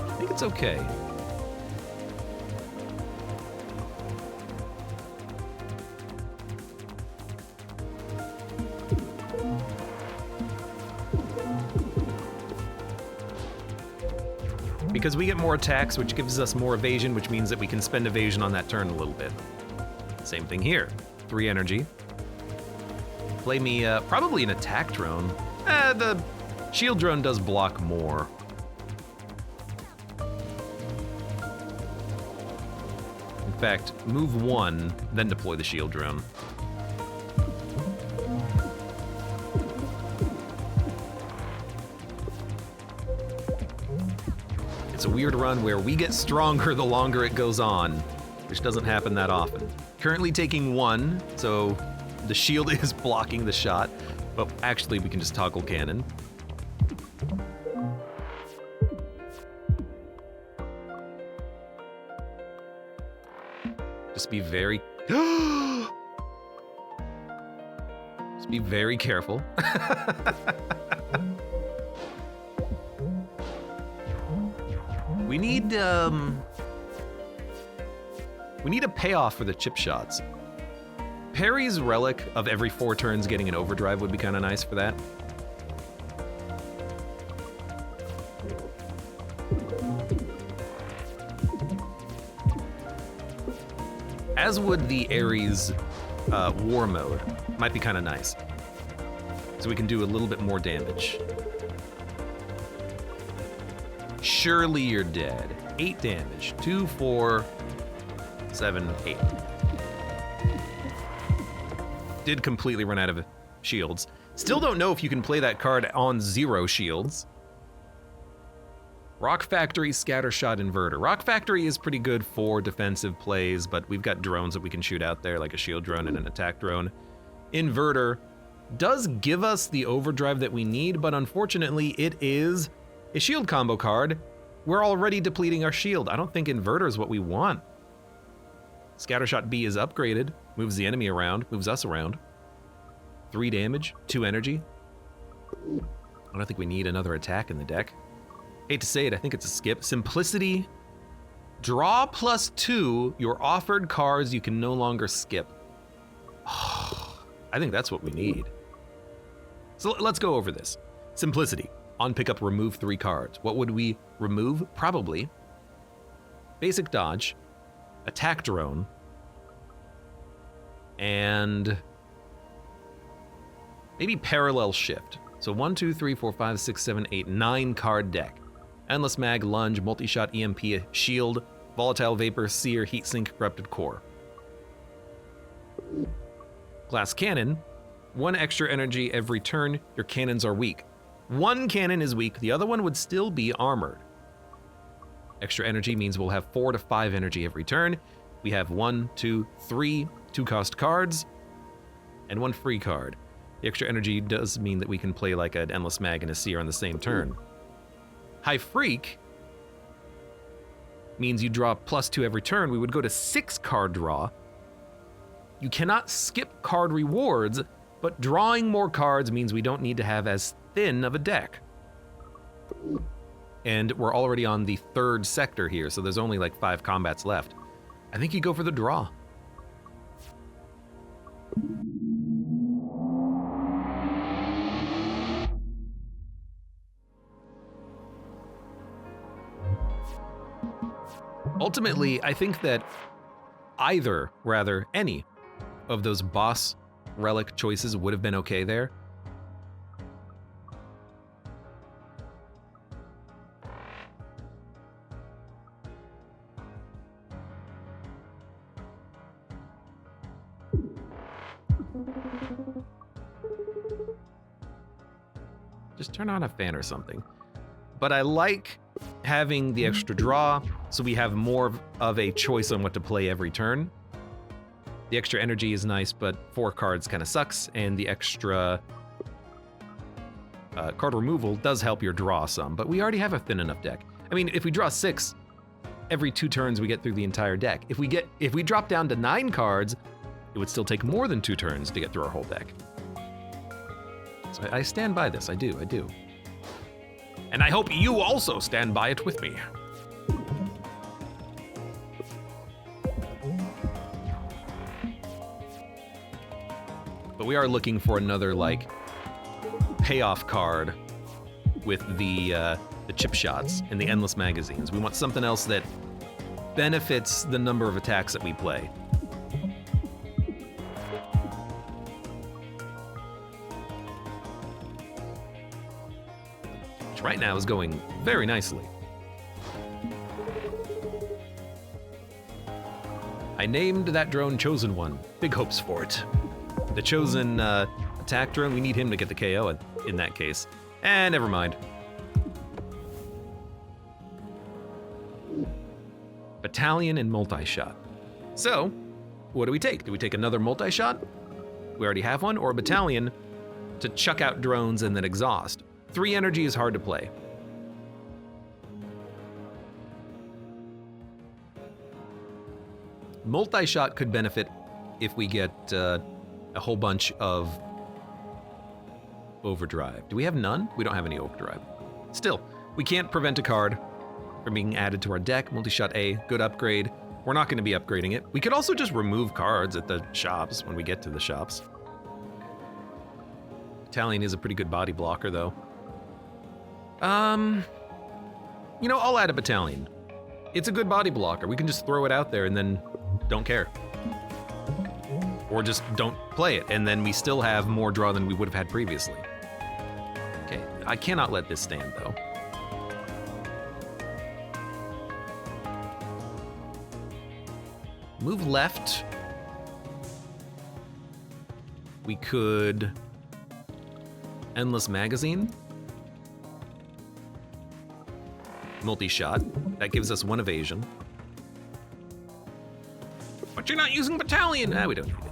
Speaker 1: I think it's okay. Because we get more attacks, which gives us more evasion, which means that we can spend evasion on that turn a little bit. Same thing here. 3 energy. Play me probably an attack drone. The shield drone does block more. In fact, move 1, then deploy the shield drone. It's a weird run where we get stronger the longer it goes on, which doesn't happen that often. Currently taking 1, so the shield is blocking the shot, but actually we can just toggle cannon. Just be very... Just be very careful. We need a payoff for the chip shots. Parry's relic of every 4 turns getting an overdrive would be kind of nice for that. As would the Ares war mode. Might be kind of nice. So we can do a little bit more damage. Surely you're dead. 8 damage. 2, 4, 7, 8. Did completely run out of shields. Still don't know if you can play that card on 0 shields. Rock Factory, Scattershot, Inverter. Rock Factory is pretty good for defensive plays, but we've got drones that we can shoot out there, like a shield drone and an attack drone. Inverter does give us the overdrive that we need, but unfortunately it is a shield combo card. We're already depleting our shield. I don't think Inverter is what we want. Scattershot B is upgraded, moves the enemy around, moves us around. 3 damage, 2 energy. I don't think we need another attack in the deck. Hate to say it, I think it's a skip. Simplicity. Draw +2 your offered cards you can no longer skip. I think that's what we need. So let's go over this. Simplicity. On pickup, remove 3 cards. What would we remove? Probably Basic Dodge, Attack Drone, and maybe Parallel Shift. So 1, 2, 3, 4, 5, 6, 7, 8, 9 card deck. Endless Mag, Lunge, Multi-Shot, EMP, Shield, Volatile Vapor, Seer, Heatsink, Corrupted Core. Glass Cannon. 1 extra energy every turn. Your cannons are weak. 1 cannon is weak, the other one would still be armored. Extra energy means we'll have 4 to 5 energy every turn. We have 1, 2, 3 2-cost cards, and 1 free card. The extra energy does mean that we can play like an Endless Mag and a Seer on the same turn. High Freak means you draw +2 every turn. We would go to 6 card draw. You cannot skip card rewards, but drawing more cards means we don't need to have as thin of a deck. And we're already on the 3rd sector here, so there's only like 5 combats left. I think you go for the draw. Ultimately, I think that any of those boss relic choices would have been okay there. Just turn on a fan or something. But I like having the extra draw, so we have more of a choice on what to play every turn. The extra energy is nice, but 4 cards kind of sucks, and the extra card removal does help your draw some, but we already have a thin enough deck. I mean, if we draw 6 every 2 turns, we get through the entire deck. If we drop down to 9 cards, it would still take more than 2 turns to get through our whole deck. So I stand by this, I do. And I hope you also stand by it with me. But we are looking for another, like, payoff card with the chip shots and the endless magazines. We want something else that benefits the number of attacks that we play. Which right now is going very nicely. I named that drone Chosen One. Big hopes for it. The Chosen attack drone, we need him to get the KO in that case. And never mind. Battalion and multi-shot. So, what do we take? Do we take another multi-shot? We already have one, or a battalion to chuck out drones and then exhaust. 3 energy is hard to play. Multi-shot could benefit if we get a whole bunch of overdrive. Do we have none? We don't have any overdrive. Still, we can't prevent a card from being added to our deck. Multi-shot A, good upgrade. We're not going to be upgrading it. We could also just remove cards at the shops when we get to the shops. Battalion is a pretty good body blocker, though. You know, I'll add a battalion. It's a good body blocker. We can just throw it out there and then don't care. Or just don't play it, and then we still have more draw than we would have had previously. Okay, I cannot let this stand, though. Move left. We could... Endless magazine. Multi-shot. That gives us 1 evasion. But you're not using battalion! Ah, we don't need it.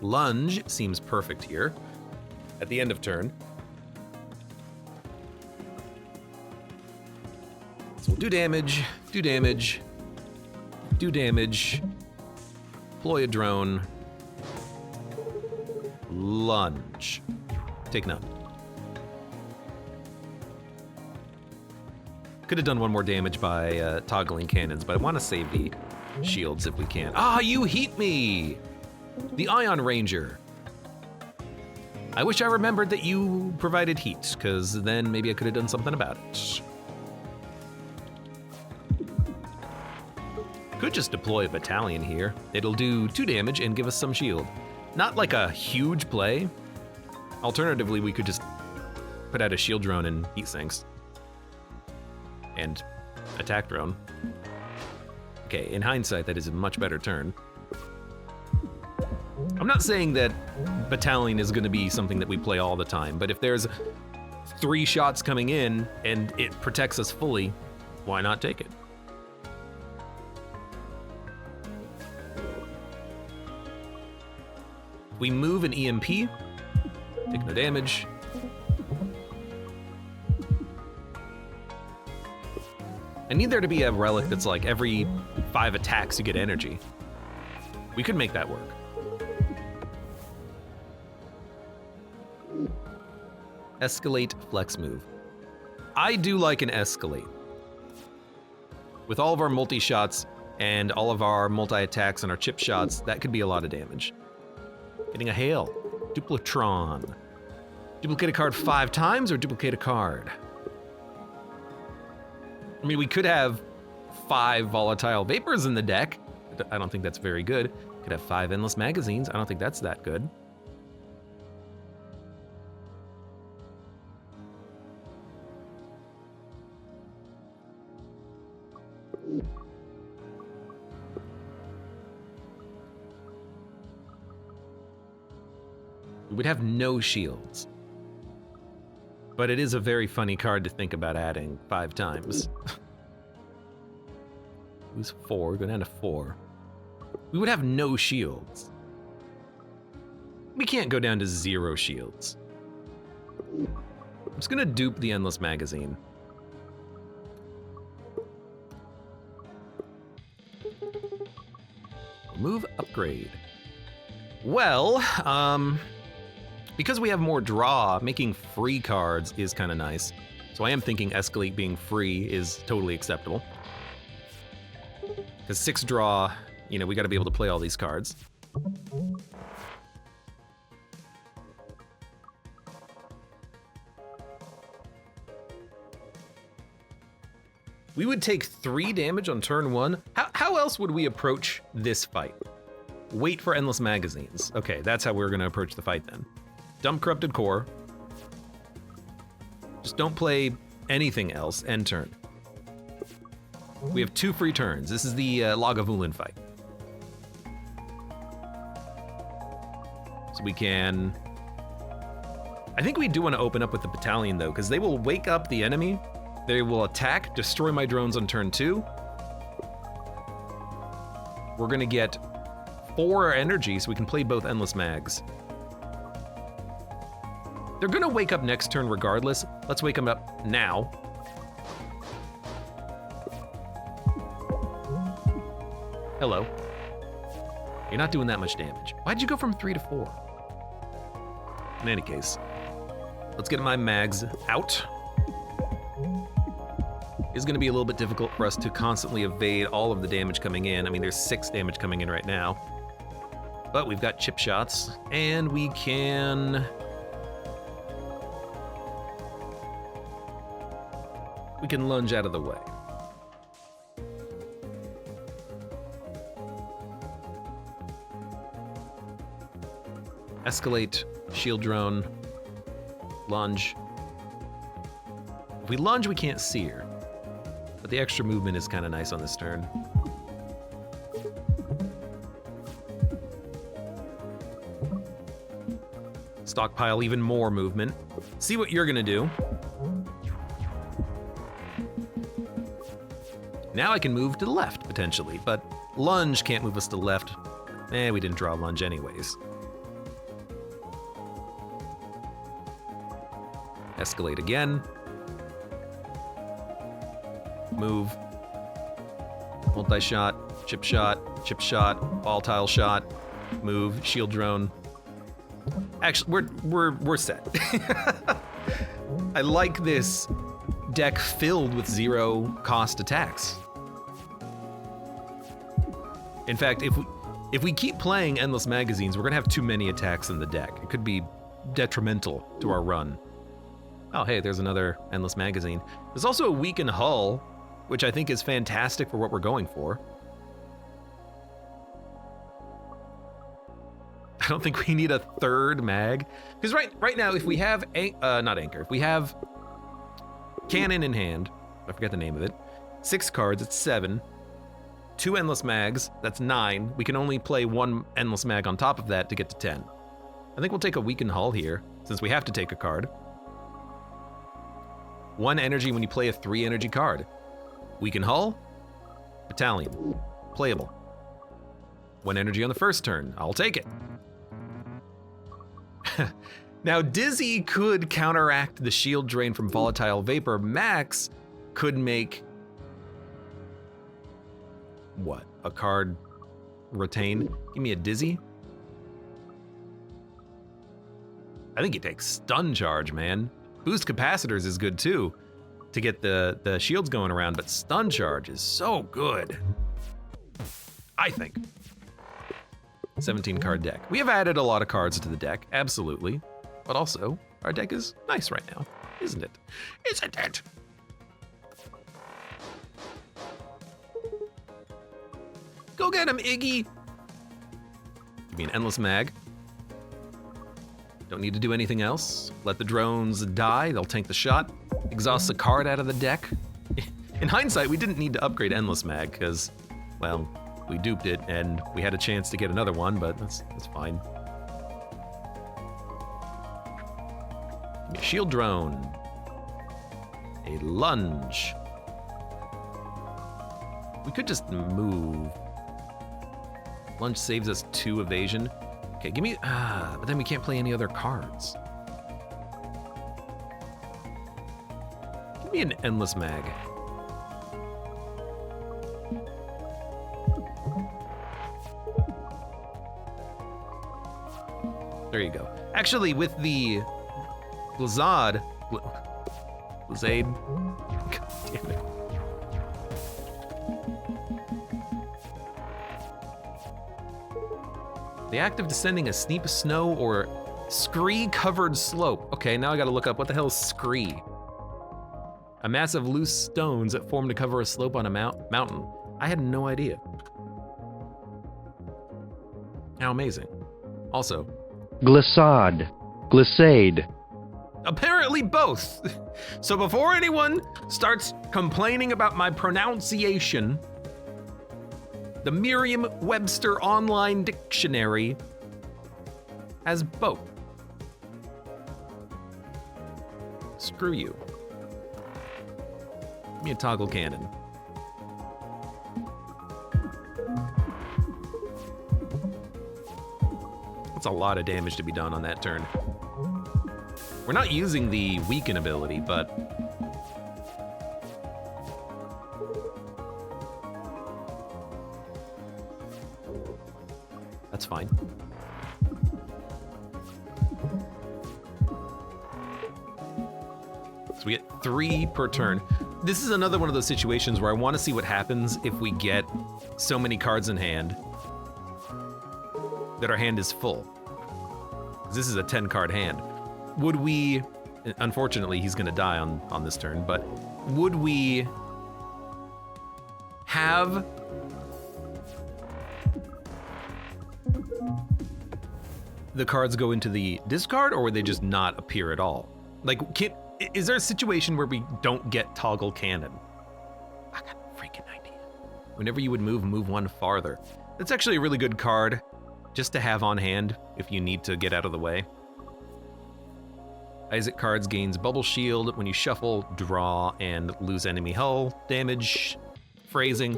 Speaker 1: Lunge seems perfect here. At the end of turn. So we'll do damage, do damage, do damage, deploy a drone, lunge. Take none. Could have done 1 more damage by toggling cannons, but I want to save the shields if we can. Ah, you heat me! The Ion Ranger. I wish I remembered that you provided heat, because then maybe I could have done something about it. Could just deploy a battalion here. It'll do 2 damage and give us some shield. Not like a huge play. Alternatively, we could just put out a shield drone and heat sinks. And attack drone. Okay, in hindsight, that is a much better turn. I'm not saying that battalion is going to be something that we play all the time, but if there's 3 shots coming in and it protects us fully, why not take it? We move an EMP, take no damage. I need there to be a relic that's like every 5 attacks you get energy. We could make that work. Escalate flex move. I do like an escalate. With all of our multi-shots and all of our multi-attacks and our chip shots, that could be a lot of damage. Getting a hail. Duplatron. Duplicate a card 5 times or duplicate a card? I mean, we could have 5 volatile vapors in the deck. I don't think that's very good. Could have 5 endless magazines. I don't think that's that good. We would have no shields. But it is a very funny card to think about adding 5 times. Lose 4, go down to 4. We would have no shields. We can't go down to 0 shields. I'm just gonna dupe the endless magazine. Move upgrade. Well, because we have more draw, making free cards is kind of nice. So I am thinking Escalate being free is totally acceptable. Because 6 draw, you know, we got to be able to play all these cards. We would take 3 damage on turn 1. How else would we approach this fight? Wait for endless magazines. Okay, that's how we're going to approach the fight then. Dump Corrupted Core. Just don't play anything else. End turn. We have 2 free turns. This is the Lagavulin fight. So we can... I think we do want to open up with the battalion though, because they will wake up the enemy. They will attack, destroy my drones on turn 2. We're going to get 4 energy so we can play both endless mags. They're gonna wake up next turn regardless. Let's wake them up now. Hello. You're not doing that much damage. Why'd you go from 3 to 4? In any case, let's get my mags out. It's gonna be a little bit difficult for us to constantly evade all of the damage coming in. I mean, there's 6 damage coming in right now. But we've got chip shots, and we can we can lunge out of the way. Escalate, shield drone, lunge. If we lunge, we can't see her. But the extra movement is kind of nice on this turn. Stockpile even more movement. See what you're gonna do. Now I can move to the left, potentially, but lunge can't move us to the left. We didn't draw lunge anyways. Escalate again. Move. Multi-shot, chip shot, volatile shot, move, shield drone. Actually, we're set. I like this deck filled with 0 cost attacks. In fact, if we keep playing endless magazines, we're gonna have too many attacks in the deck. It could be detrimental to our run. Oh, hey, there's another endless magazine. There's also a weakened hull, which I think is fantastic for what we're going for. I don't think we need a third mag. Because right now, if we have, not anchor, if we have cannon in hand, I forget the name of it, 6 cards, it's 7. 2 endless mags, that's 9. We can only play 1 endless mag on top of that to get to 10. I think we'll take a weakened hull here, since we have to take a card. 1 energy when you play a 3 energy card. Weakened hull, battalion, playable. 1 energy on the first turn, I'll take it. Now, Dizzy could counteract the shield drain from Volatile Vapor. Max could make... what? A card retain? Give me a Dizzy? I think he takes Stun Charge, man. Boost Capacitors is good too, to get the shields going around, but Stun Charge is so good. I think. 17 card deck. We have added a lot of cards to the deck, absolutely. But also, our deck is nice right now, isn't it? Isn't it? Go get him, Iggy! Give me an endless mag. Don't need to do anything else. Let the drones die, they'll tank the shot. Exhaust a card out of the deck. In hindsight, we didn't need to upgrade endless mag, because, well, we duped it, and we had a chance to get another one, but that's fine. Shield drone. A lunge. We could just move. Lunge saves us 2 evasion. Okay, give me, but then we can't play any other cards. Give me an endless mag. There you go. Actually, with the Glazade, God damn it. The act of descending a steep snow or scree-covered slope. Okay, now I gotta look up what the hell is scree. A mass of loose stones that form to cover a slope on a mountain. I had no idea. How amazing. Also,
Speaker 2: Glissade. Glissade.
Speaker 1: Apparently both. So before anyone starts complaining about my pronunciation, the Merriam-Webster Online Dictionary has both. Screw you. Give me a toggle cannon. That's a lot of damage to be done on that turn. We're not using the weaken ability, but that's fine. So we get 3 per turn. This is another one of those situations where I want to see what happens if we get so many cards in hand that our hand is full. This is a 10 card hand. Would we Unfortunately, he's going to die on this turn, but would we have the cards go into the discard, or would they just not appear at all? Like, is there a situation where we don't get toggle cannon? I got a freaking idea. Whenever you would move one farther. That's actually a really good card just to have on hand if you need to get out of the way. Isaac cards gains bubble shield when you shuffle, draw, and lose enemy hull damage. Phrasing.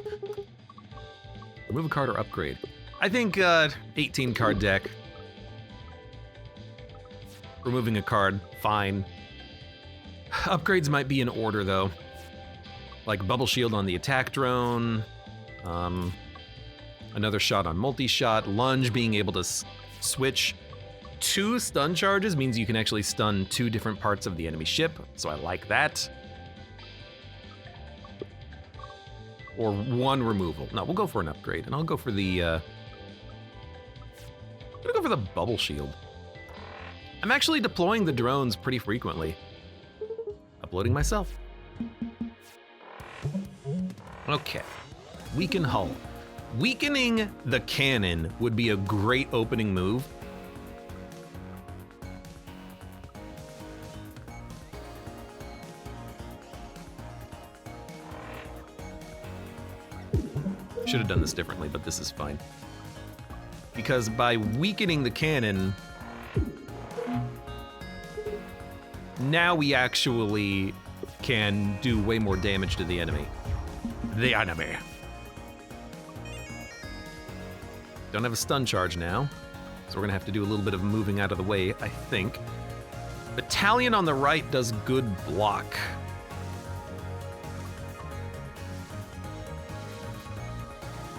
Speaker 1: Remove a card or upgrade. I think 18 card deck. Removing a card, fine. Upgrades might be in order though. Like bubble shield on the attack drone. Another shot on multi-shot. Lunge, being able to switch 2 stun charges means you can actually stun 2 different parts of the enemy ship, so I like that. Or 1 removal. No, we'll go for an upgrade, and I'll go for the I'm gonna go for the bubble shield. I'm actually deploying the drones pretty frequently. Uploading myself. Okay. Weaken hull. Weakening the cannon would be a great opening move. Should have done this differently, but this is fine. Because by weakening the cannon, now we actually can do way more damage to the enemy. Don't have a stun charge now, so we're gonna have to do a little bit of moving out of the way, I think. Battalion on the right does good block.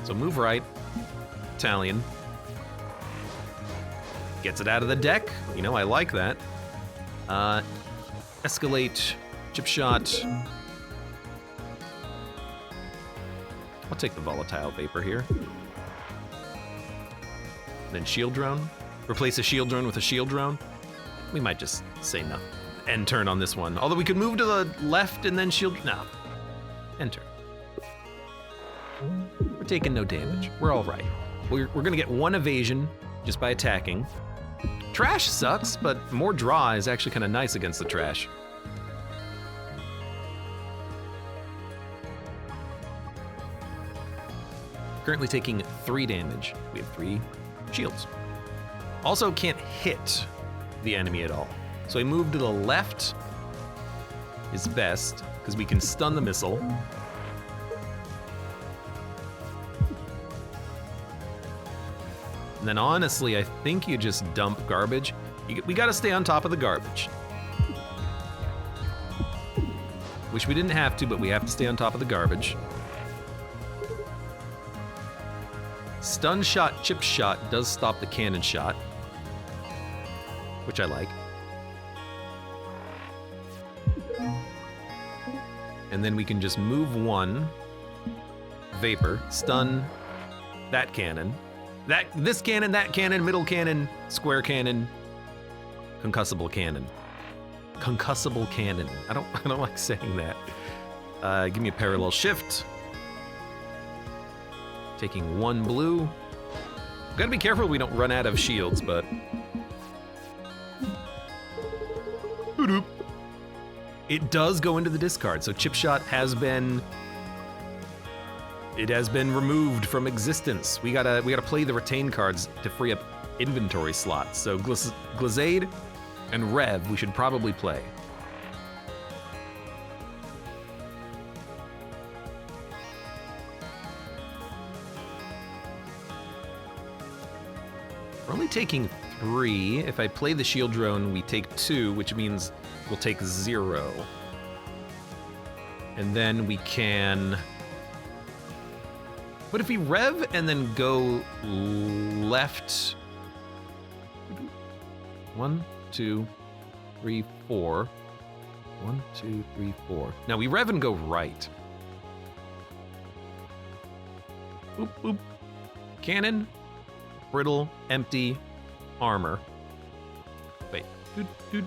Speaker 1: So move right, Battalion. Gets it out of the deck. You know, I like that. Escalate, chip shot. I'll take the volatile vapor here. Then shield drone. Replace a shield drone with a shield drone. We might just say no. End turn on this one. Although we could move to the left and then shield. No. End turn. We're taking no damage. We're all right. We're gonna get 1 evasion just by attacking. Trash sucks, but more draw is actually kind of nice against the trash. Currently taking 3 damage. We have 3 shields. Also can't hit the enemy at all. So a move to the left is best, because we can stun the missile. And then honestly, I think you just dump garbage. We gotta stay on top of the garbage. Wish we didn't have to, but we have to stay on top of the garbage. Stun shot, chip shot does stop the cannon shot, which I like. And then we can just move 1, vapor, stun that cannon. This cannon, that cannon, middle cannon, square cannon, concussible cannon. Concussible cannon. I don't like saying that. Give me a parallel shift. Taking 1 blue. Gotta be careful we don't run out of shields, but. It does go into the discard, so chip shot has been. It has been removed from existence. We gotta play the retain cards to free up inventory slots. So Glazade and Rev we should probably play. We're only taking 3. If I play the shield drone, we take 2, which means we'll take 0. And then we can. But if we rev and then go left. 1, 2, 3, 4. 1, 2, 3, 4. Now we rev and go right. Boop, boop. Cannon. Brittle, empty, armor. Wait, dude.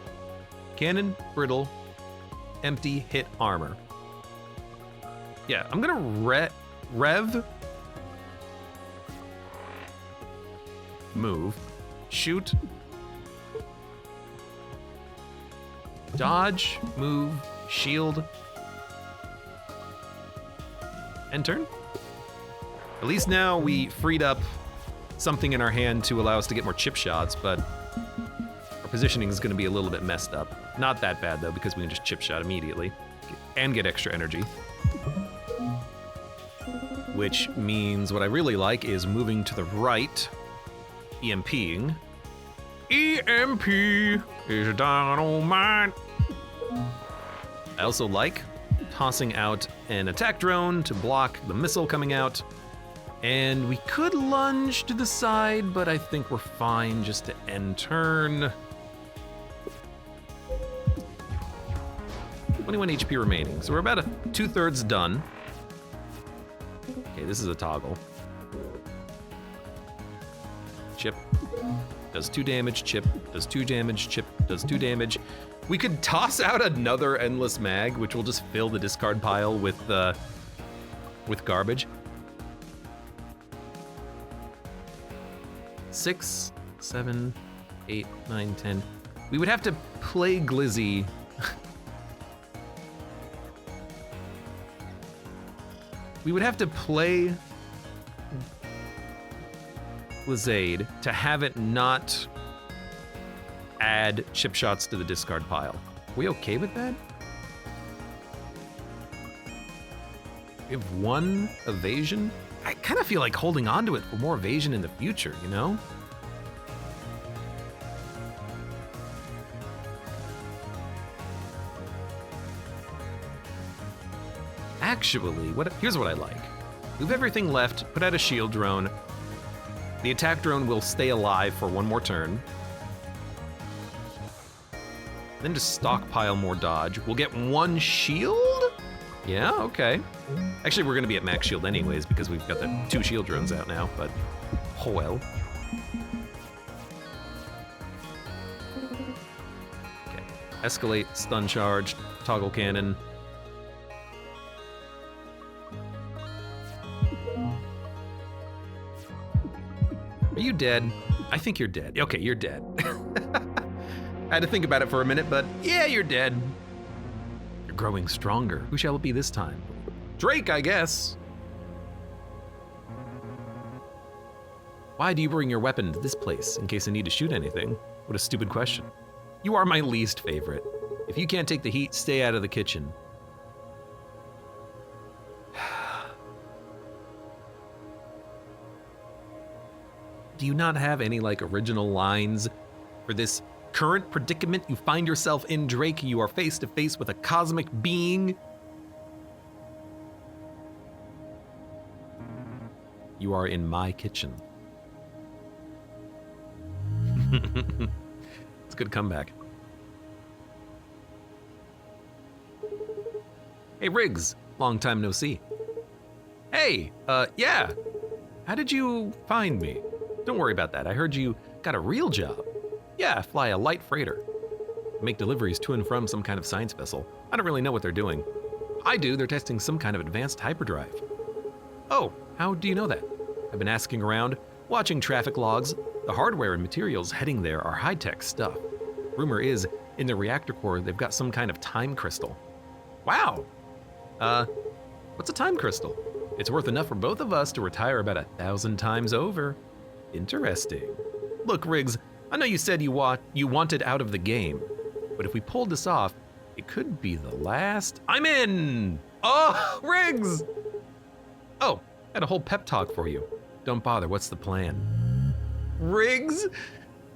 Speaker 1: Cannon, brittle, empty, hit, armor. Yeah, I'm gonna rev, move, shoot, dodge, move, shield, end turn. At least now we freed up something in our hand to allow us to get more chip shots, but our positioning is going to be a little bit messed up. Not that bad though, because we can just chip shot immediately and get extra energy. Which means what I really like is moving to the right, EMPing. EMP is dynamite. I also like tossing out an attack drone to block the missile coming out. And we could lunge to the side, but I think we're fine just to end turn. 21 HP remaining, so we're about 2/3 done. Okay, this is a toggle. Chip does 2 damage, chip does 2 damage, chip does 2 damage. We could toss out another endless mag, which will just fill the discard pile with garbage. 6, 7, 8, 9, 10. We would have to play Glizzy. We would have to play Glizade to have it not add chip shots to the discard pile. Are we okay with that? We have 1 evasion. I kind of feel like holding on to it for more evasion in the future, you know? Actually, here's what I like. Move everything left, put out a shield drone. The attack drone will stay alive for 1 more turn. Then just stockpile more dodge. We'll get 1 shield? Yeah, okay. Actually, we're gonna be at max shield anyways because we've got the 2 shield drones out now, but oh well. Okay, escalate, stun charge, toggle cannon. Are you dead? I think you're dead. Okay, you're dead. I had to think about it for a minute, but yeah, you're dead. You're growing stronger. Who shall it be this time? Drake, I guess. Why do you bring your weapon to this place in case I need to shoot anything? What a stupid question. You are my least favorite. If you can't take the heat, stay out of the kitchen. Do you not have any like original lines for this current predicament you find yourself in, Drake? You are face to face with a cosmic being. You are in my kitchen. It's a good comeback. Hey Riggs, long time no see. Hey, yeah. How did you find me? Don't worry about that. I heard you got a real job. Yeah, I fly a light freighter. Make deliveries to and from some kind of science vessel. I don't really know what they're doing. I do, they're testing some kind of advanced hyperdrive. Oh, how do you know that? I've been asking around, watching traffic logs. The hardware and materials heading there are high-tech stuff. Rumor is, in the reactor core, they've got some kind of time crystal. Wow. What's a time crystal? It's worth enough for both of us to retire about 1,000 times over. Interesting. Look, Riggs, I know you said you wanted out of the game, but if we pulled this off, it could be the last. I'm in! Oh, Riggs! Oh, I had a whole pep talk for you. Don't bother, what's the plan? Riggs,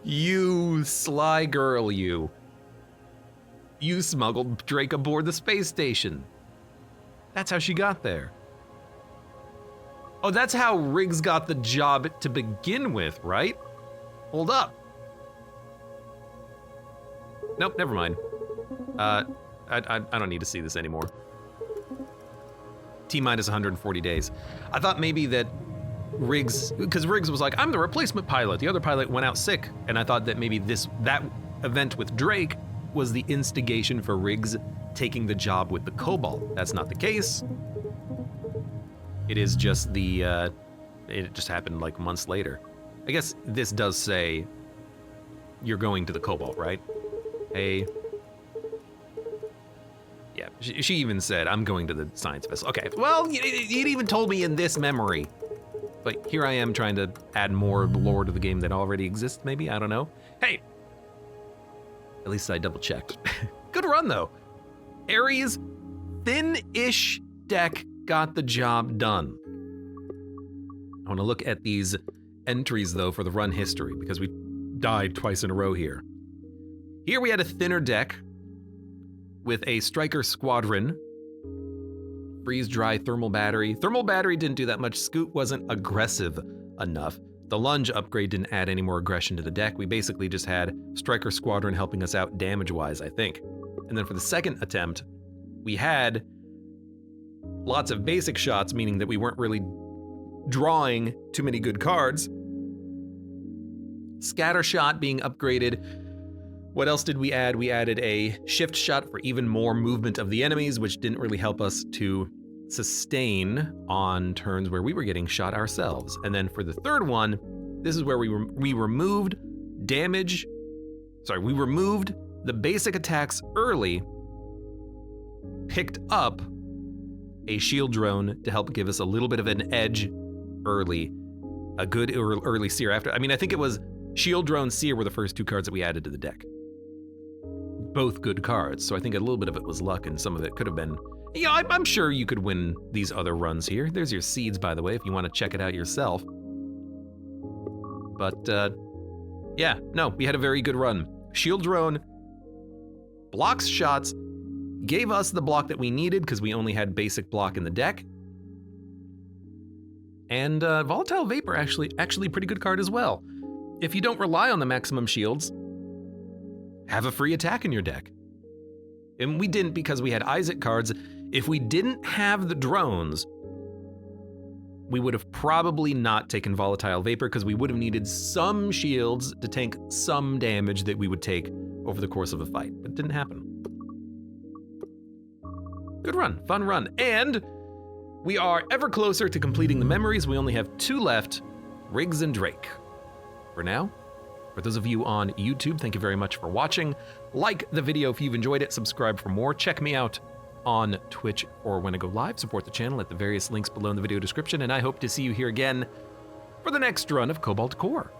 Speaker 1: you sly girl, you. You smuggled Drake aboard the space station. That's how she got there. Oh, that's how Riggs got the job to begin with, right? Hold up. Nope, never mind. I don't need to see this anymore. T-minus 140 days. I thought maybe that Riggs, because Riggs was like, I'm the replacement pilot. The other pilot went out sick, and I thought that maybe that event with Drake was the instigation for Riggs taking the job with the Cobalt. That's not the case. It is just it just happened like months later. I guess this does say you're going to the Cobalt, right? Hey. Yeah, she even said, I'm going to the science festival. Okay, well, you'd even told me in this memory. But here I am trying to add more lore to the game that already exists, maybe? I don't know. Hey! At least I double checked. Good run, though. Ares' thin-ish deck got the job done. I want to look at these entries, though, for the run history, because we died twice in a row here. Here we had a thinner deck with a Striker Squadron, freeze-dry thermal battery. Thermal battery didn't do that much. Scoot wasn't aggressive enough. The lunge upgrade didn't add any more aggression to the deck. We basically just had Striker Squadron helping us out damage-wise, I think. And then for the second attempt, we had lots of basic shots, meaning that we weren't really drawing too many good cards. Scatter shot being upgraded. What else did we add? We added a shift shot for even more movement of the enemies, which didn't really help us to sustain on turns where we were getting shot ourselves. And then for the third one, this is where we removed damage. Sorry, we removed the basic attacks early, picked up a shield drone to help give us a little bit of an edge early, a good early seer after. I mean, I think it was shield drone, seer were the first two cards that we added to the deck. Both good cards, so I think a little bit of it was luck and some of it could have been, yeah, I'm sure you could win these other runs here. There's your seeds, by the way, if you want to check it out yourself. But yeah, no, we had a very good run. Shield drone blocks shots, gave us the block that we needed because we only had basic block in the deck. And Volatile Vapor, actually pretty good card as well. If you don't rely on the maximum shields, have a free attack in your deck. And we didn't because we had Isaac cards. If we didn't have the drones, we would have probably not taken Volatile Vapor because we would have needed some shields to tank some damage that we would take over the course of a fight, but it didn't happen. Good run, fun run. And we are ever closer to completing the memories. We only have 2 left, Riggs and Drake. For now, for those of you on YouTube, thank you very much for watching. Like the video if you've enjoyed it, subscribe for more. Check me out on Twitch or when I go live. Support the channel at the various links below in the video description, and I hope to see you here again for the next run of Cobalt Core.